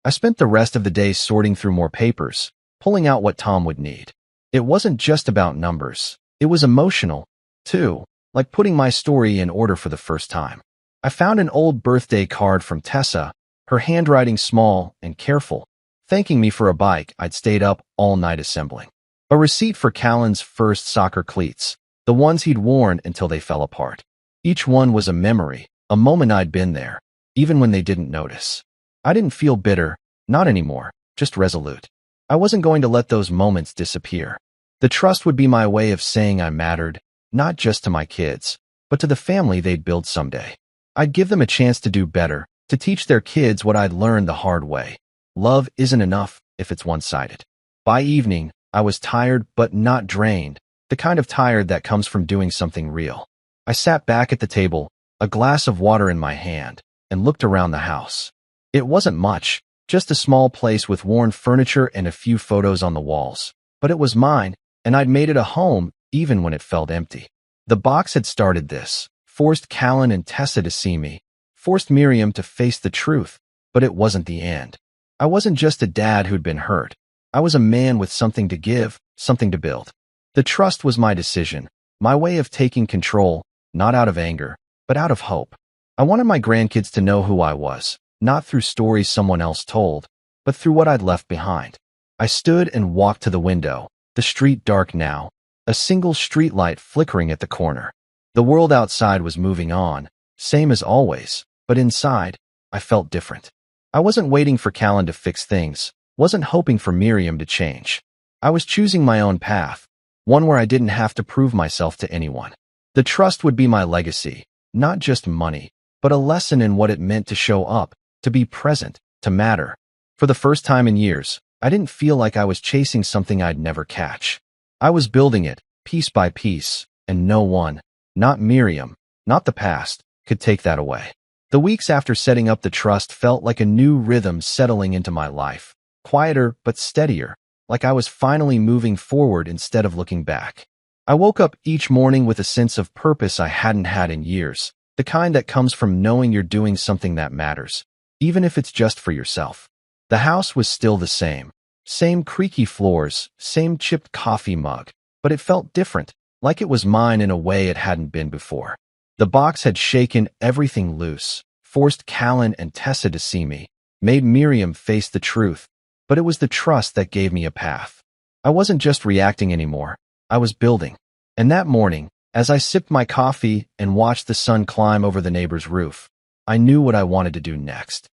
I spent the rest of the day sorting through more papers, pulling out what Tom would need. It wasn't just about numbers. It was emotional, too, like putting my story in order for the first time. I found an old birthday card from Tessa, her handwriting small and careful, thanking me for a bike I'd stayed up all night assembling. A receipt for Callan's first soccer cleats, the ones he'd worn until they fell apart. Each one was a memory, a moment I'd been there, even when they didn't notice. I didn't feel bitter, not anymore, just resolute. I wasn't going to let those moments disappear. The trust would be my way of saying I mattered, not just to my kids, but to the family they'd build someday. I'd give them a chance to do better, to teach their kids what I'd learned the hard way. Love isn't enough if it's one-sided. By evening, I was tired but not drained, the kind of tired that comes from doing something real. I sat back at the table, a glass of water in my hand, and looked around the house. It wasn't much, just a small place with worn furniture and a few photos on the walls. But it was mine, and I'd made it a home even when it felt empty. The box had started this, forced Callan and Tessa to see me, forced Miriam to face the truth, but it wasn't the end. I wasn't just a dad who'd been hurt. I was a man with something to give, something to build. The trust was my decision, my way of taking control, not out of anger, but out of hope. I wanted my grandkids to know who I was, not through stories someone else told, but through what I'd left behind. I stood and walked to the window, the street dark now, a single streetlight flickering at the corner. The world outside was moving on, same as always, but inside, I felt different. I wasn't waiting for Callan to fix things, wasn't hoping for Miriam to change. I was choosing my own path, one where I didn't have to prove myself to anyone. The trust would be my legacy, not just money, but a lesson in what it meant to show up, to be present, to matter. For the first time in years, I didn't feel like I was chasing something I'd never catch. I was building it, piece by piece, and no one, not Miriam, not the past, could take that away. The weeks after setting up the trust felt like a new rhythm settling into my life, quieter but steadier, like I was finally moving forward instead of looking back. I woke up each morning with a sense of purpose I hadn't had in years, the kind that comes from knowing you're doing something that matters, even if it's just for yourself. The house was still the same creaky floors, same chipped coffee mug, but it felt different, like it was mine in a way it hadn't been before. The box had shaken everything loose, forced Callan and Tessa to see me, made Miriam face the truth, but it was the trust that gave me a path. I wasn't just reacting anymore, I was building. And that morning, as I sipped my coffee and watched the sun climb over the neighbor's roof, I knew what I wanted to do next.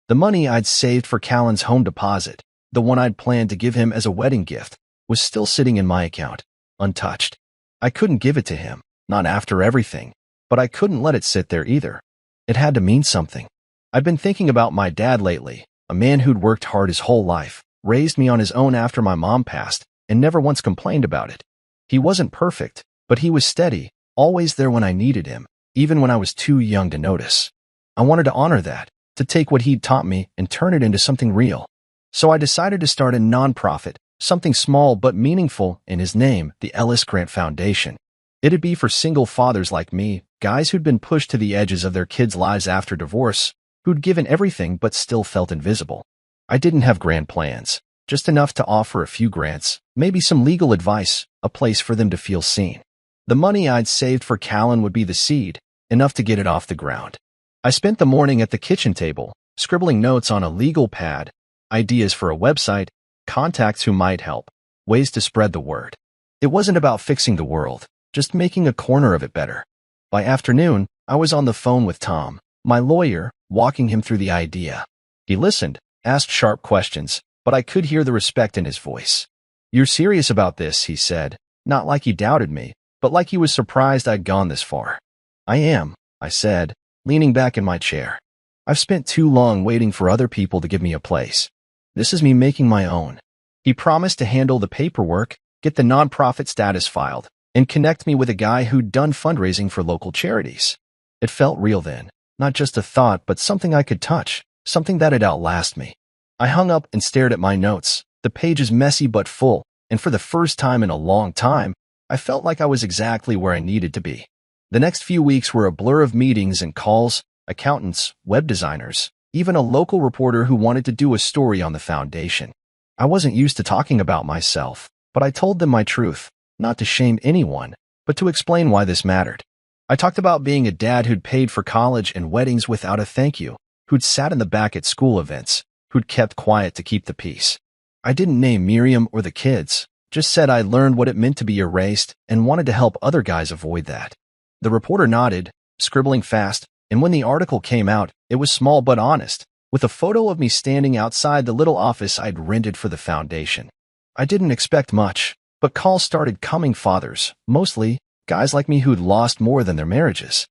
The money I'd saved for Callan's home deposit, the one I'd planned to give him as a wedding gift, was still sitting in my account, untouched. I couldn't give it to him, not after everything, but I couldn't let it sit there either. It had to mean something. I'd been thinking about my dad lately, a man who'd worked hard his whole life, raised me on his own after my mom passed, and never once complained about it. He wasn't perfect, but he was steady, always there when I needed him, even when I was too young to notice. I wanted to honor that, to take what he'd taught me and turn it into something real. So I decided to start a nonprofit, something small but meaningful in his name, the Ellis Grant Foundation. It'd be for single fathers like me, guys who'd been pushed to the edges of their kids' lives after divorce, who'd given everything but still felt invisible. I didn't have grand plans, just enough to offer a few grants, maybe some legal advice, a place for them to feel seen. The money I'd saved for Callan would be the seed, enough to get it off the ground. I spent the morning at the kitchen table, scribbling notes on a legal pad, ideas for a website, contacts who might help, ways to spread the word. It wasn't about fixing the world, just making a corner of it better. By afternoon, I was on the phone with Tom, my lawyer, walking him through the idea. He listened, asked sharp questions, but I could hear the respect in his voice. "You're serious about this," he said, not like he doubted me, but like he was surprised I'd gone this far. "I am," I said, leaning back in my chair. "I've spent too long waiting for other people to give me a place. This is me making my own." He promised to handle the paperwork, get the nonprofit status filed, and connect me with a guy who'd done fundraising for local charities. It felt real then, not just a thought, but something I could touch, something that'd outlast me. I hung up and stared at my notes, the pages messy but full, and for the first time in a long time, I felt like I was exactly where I needed to be. The next few weeks were a blur of meetings and calls, accountants, web designers, even a local reporter who wanted to do a story on the foundation. I wasn't used to talking about myself, but I told them my truth, not to shame anyone, but to explain why this mattered. I talked about being a dad who'd paid for college and weddings without a thank you, who'd sat in the back at school events, who'd kept quiet to keep the peace. I didn't name Miriam or the kids, just said I learned what it meant to be erased and wanted to help other guys avoid that. The reporter nodded, scribbling fast, and when the article came out, it was small but honest, with a photo of me standing outside the little office I'd rented for the foundation. I didn't expect much, but calls started coming, fathers, mostly, guys like me who'd lost more than their marriages.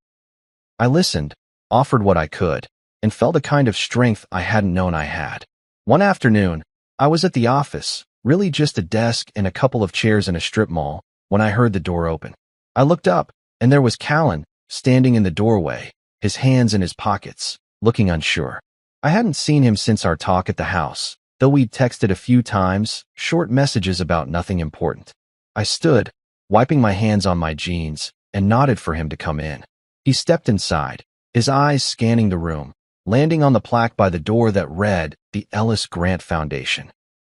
I listened, offered what I could, and felt a kind of strength I hadn't known I had. One afternoon, I was at the office, really just a desk and a couple of chairs in a strip mall, when I heard the door open. I looked up, and there was Callan, standing in the doorway, his hands in his pockets, looking unsure. I hadn't seen him since our talk at the house, though we'd texted a few times, short messages about nothing important. I stood, wiping my hands on my jeans, and nodded for him to come in. He stepped inside, his eyes scanning the room, landing on the plaque by the door that read, "The Ellis Grant Foundation."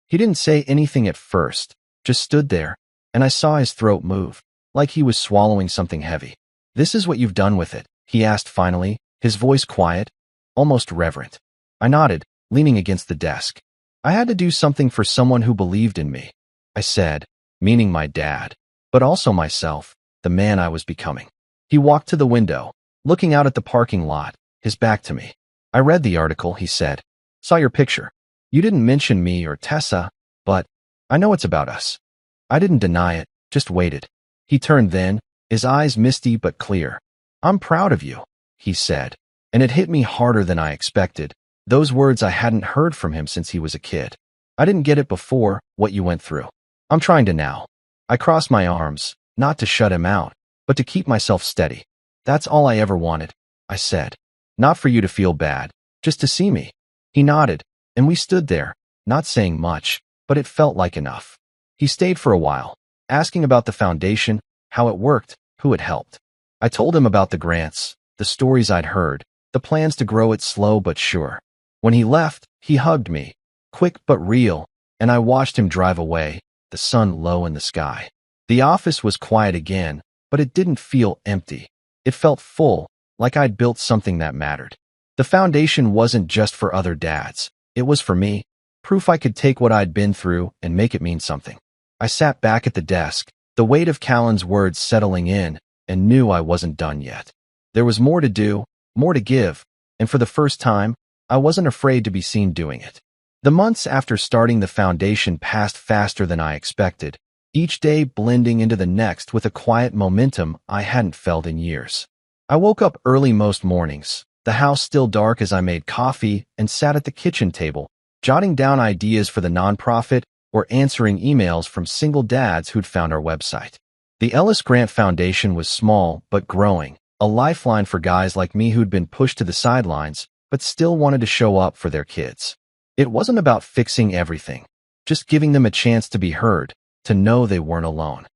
He didn't say anything at first, just stood there, and I saw his throat move, like he was swallowing something heavy. "This is what you've done with it?" he asked finally, his voice quiet, almost reverent. I nodded, leaning against the desk. "I had to do something for someone who believed in me," I said, meaning my dad, but also myself, the man I was becoming. He walked to the window, looking out at the parking lot, his back to me. "I read the article," he said. "Saw your picture. You didn't mention me or Tessa, but I know it's about us." I didn't deny it, just waited. He turned then, his eyes misty but clear. "I'm proud of you," he said, and it hit me harder than I expected. Those words I hadn't heard from him since he was a kid. "I didn't get it before, what you went through. I'm trying to now." I crossed my arms, not to shut him out, but to keep myself steady. "That's all I ever wanted," I said. "Not for you to feel bad, just to see me." He nodded, and we stood there, not saying much, but it felt like enough. He stayed for a while, asking about the foundation, how it worked, who it helped. I told him about the grants, the stories I'd heard, the plans to grow it slow but sure. When he left, he hugged me, quick but real, and I watched him drive away, the sun low in the sky. The office was quiet again, but it didn't feel empty. It felt full, like I'd built something that mattered. The foundation wasn't just for other dads. It was for me, proof I could take what I'd been through and make it mean something. I sat back at the desk, the weight of Callan's words settling in, and knew I wasn't done yet. There was more to do, more to give, and for the first time, I wasn't afraid to be seen doing it. The months after starting the foundation passed faster than I expected, each day blending into the next with a quiet momentum I hadn't felt in years. I woke up early most mornings, the house still dark as I made coffee and sat at the kitchen table, jotting down ideas for the nonprofit or answering emails from single dads who'd found our website. The Ellis Grant Foundation was small but growing, a lifeline for guys like me who'd been pushed to the sidelines but still wanted to show up for their kids. It wasn't about fixing everything, just giving them a chance to be heard, to know they weren't alone.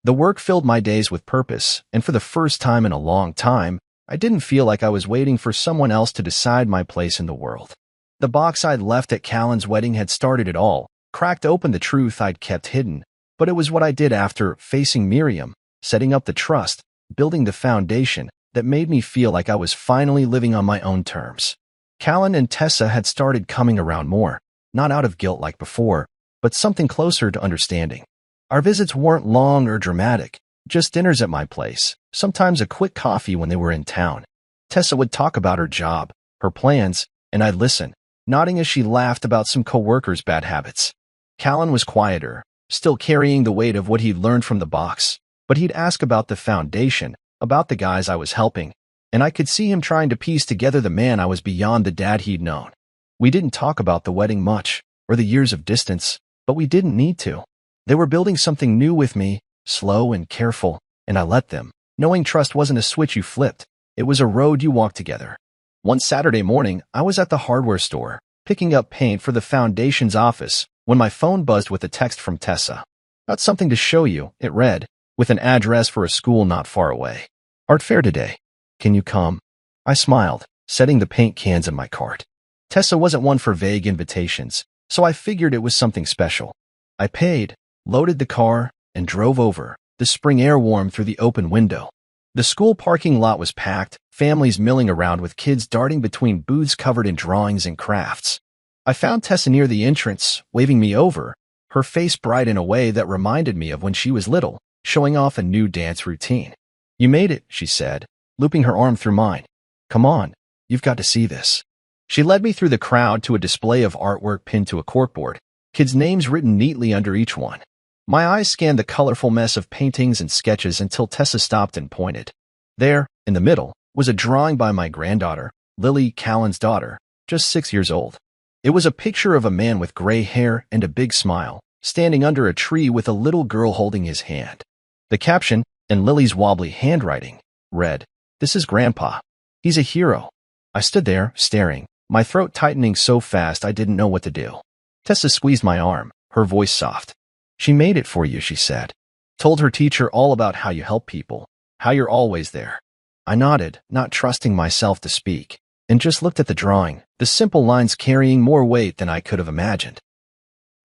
The work filled my days with purpose, and for the first time in a long time, I didn't feel like I was waiting for someone else to decide my place in the world. The box I'd left at Callan's wedding had started it all, cracked open the truth I'd kept hidden, but it was what I did after facing Miriam, setting up the trust, building the foundation, that made me feel like I was finally living on my own terms. Callan and Tessa had started coming around more, not out of guilt like before, but something closer to understanding. Our visits weren't long or dramatic, just dinners at my place, sometimes a quick coffee when they were in town. Tessa would talk about her job, her plans, and I'd listen, nodding as she laughed about some coworkers' bad habits. Callan was quieter, still carrying the weight of what he'd learned from the box, but he'd ask about the foundation, about the guys I was helping, and I could see him trying to piece together the man I was beyond the dad he'd known. We didn't talk about the wedding much, or the years of distance, but we didn't need to. They were building something new with me, slow and careful, and I let them, knowing trust wasn't a switch you flipped, it was a road you walked together. One Saturday morning, I was at the hardware store, picking up paint for the foundation's office, when my phone buzzed with a text from Tessa. "Got something to show you," it read, with an address for a school not far away. "Art fair today. Can you come?" I smiled, setting the paint cans in my cart. Tessa wasn't one for vague invitations, so I figured it was something special. I paid, loaded the car, and drove over, the spring air warm through the open window. The school parking lot was packed, families milling around with kids darting between booths covered in drawings and crafts. I found Tessa near the entrance, waving me over, her face bright in a way that reminded me of when she was little, showing off a new dance routine. "You made it," she said, looping her arm through mine. "Come on, you've got to see this." She led me through the crowd to a display of artwork pinned to a corkboard, kids' names written neatly under each one. My eyes scanned the colorful mess of paintings and sketches until Tessa stopped and pointed. There, in the middle, was a drawing by my granddaughter, Lily, Callan's daughter, just 6 years old. It was a picture of a man with gray hair and a big smile, standing under a tree with a little girl holding his hand. The caption, in Lily's wobbly handwriting, read, "This is Grandpa. He's a hero." I stood there, staring, my throat tightening so fast I didn't know what to do. Tessa squeezed my arm, her voice soft. "She made it for you," she said. "Told her teacher all about how you help people, how you're always there." I nodded, not trusting myself to speak, and just looked at the drawing, the simple lines carrying more weight than I could have imagined.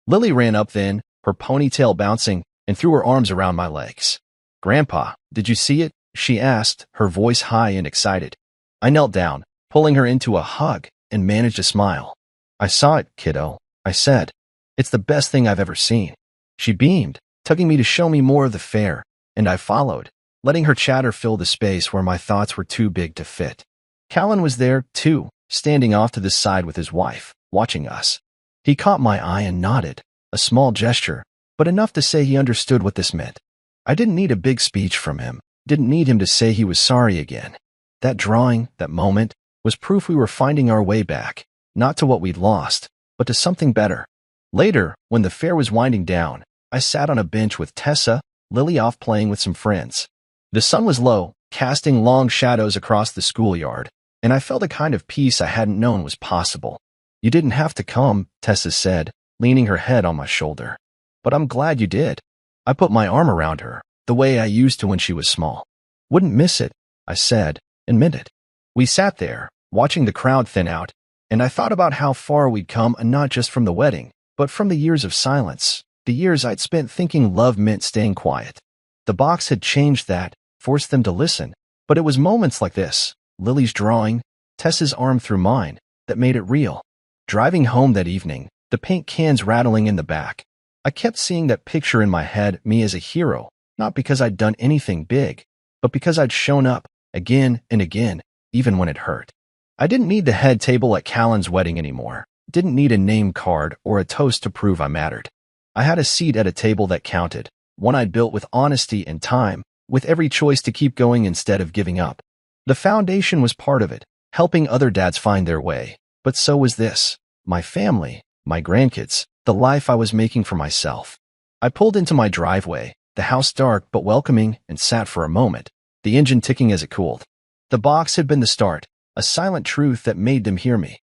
Lily ran up then, her ponytail bouncing, and threw her arms around my legs. "Grandpa, did you see it?" she asked, her voice high and excited. I knelt down, pulling her into a hug, and managed a smile. "I saw it, kiddo," I said. "It's the best thing I've ever seen." She beamed, tugging me to show me more of the fair, and I followed, letting her chatter fill the space where my thoughts were too big to fit. Callan was there, too, standing off to the side with his wife, watching us. He caught my eye and nodded, a small gesture, but enough to say he understood what this meant. I didn't need a big speech from him, didn't need him to say he was sorry again. That drawing, that moment, was proof we were finding our way back, not to what we'd lost, but to something better. Later, when the fair was winding down, I sat on a bench with Tessa, Lily off playing with some friends. The sun was low, casting long shadows across the schoolyard, and I felt a kind of peace I hadn't known was possible. "You didn't have to come," Tessa said, leaning her head on my shoulder. "But I'm glad you did." I put my arm around her, the way I used to when she was small. "Wouldn't miss it," I said, and meant it. We sat there, watching the crowd thin out, and I thought about how far we'd come, and not just from the wedding, but from the years of silence, the years I'd spent thinking love meant staying quiet. The box had changed that, forced them to listen, but it was moments like this, Lily's drawing, Tessa's arm through mine, that made it real. Driving home that evening, the paint cans rattling in the back, I kept seeing that picture in my head, me as a hero, not because I'd done anything big, but because I'd shown up, again and again, even when it hurt. I didn't need the head table at Callan's wedding anymore, didn't need a name card or a toast to prove I mattered. I had a seat at a table that counted, one I'd built with honesty and time, with every choice to keep going instead of giving up. The foundation was part of it, helping other dads find their way, but so was this, my family, my grandkids, the life I was making for myself. I pulled into my driveway, the house dark but welcoming, and sat for a moment, the engine ticking as it cooled. The box had been the start, a silent truth that made them hear me.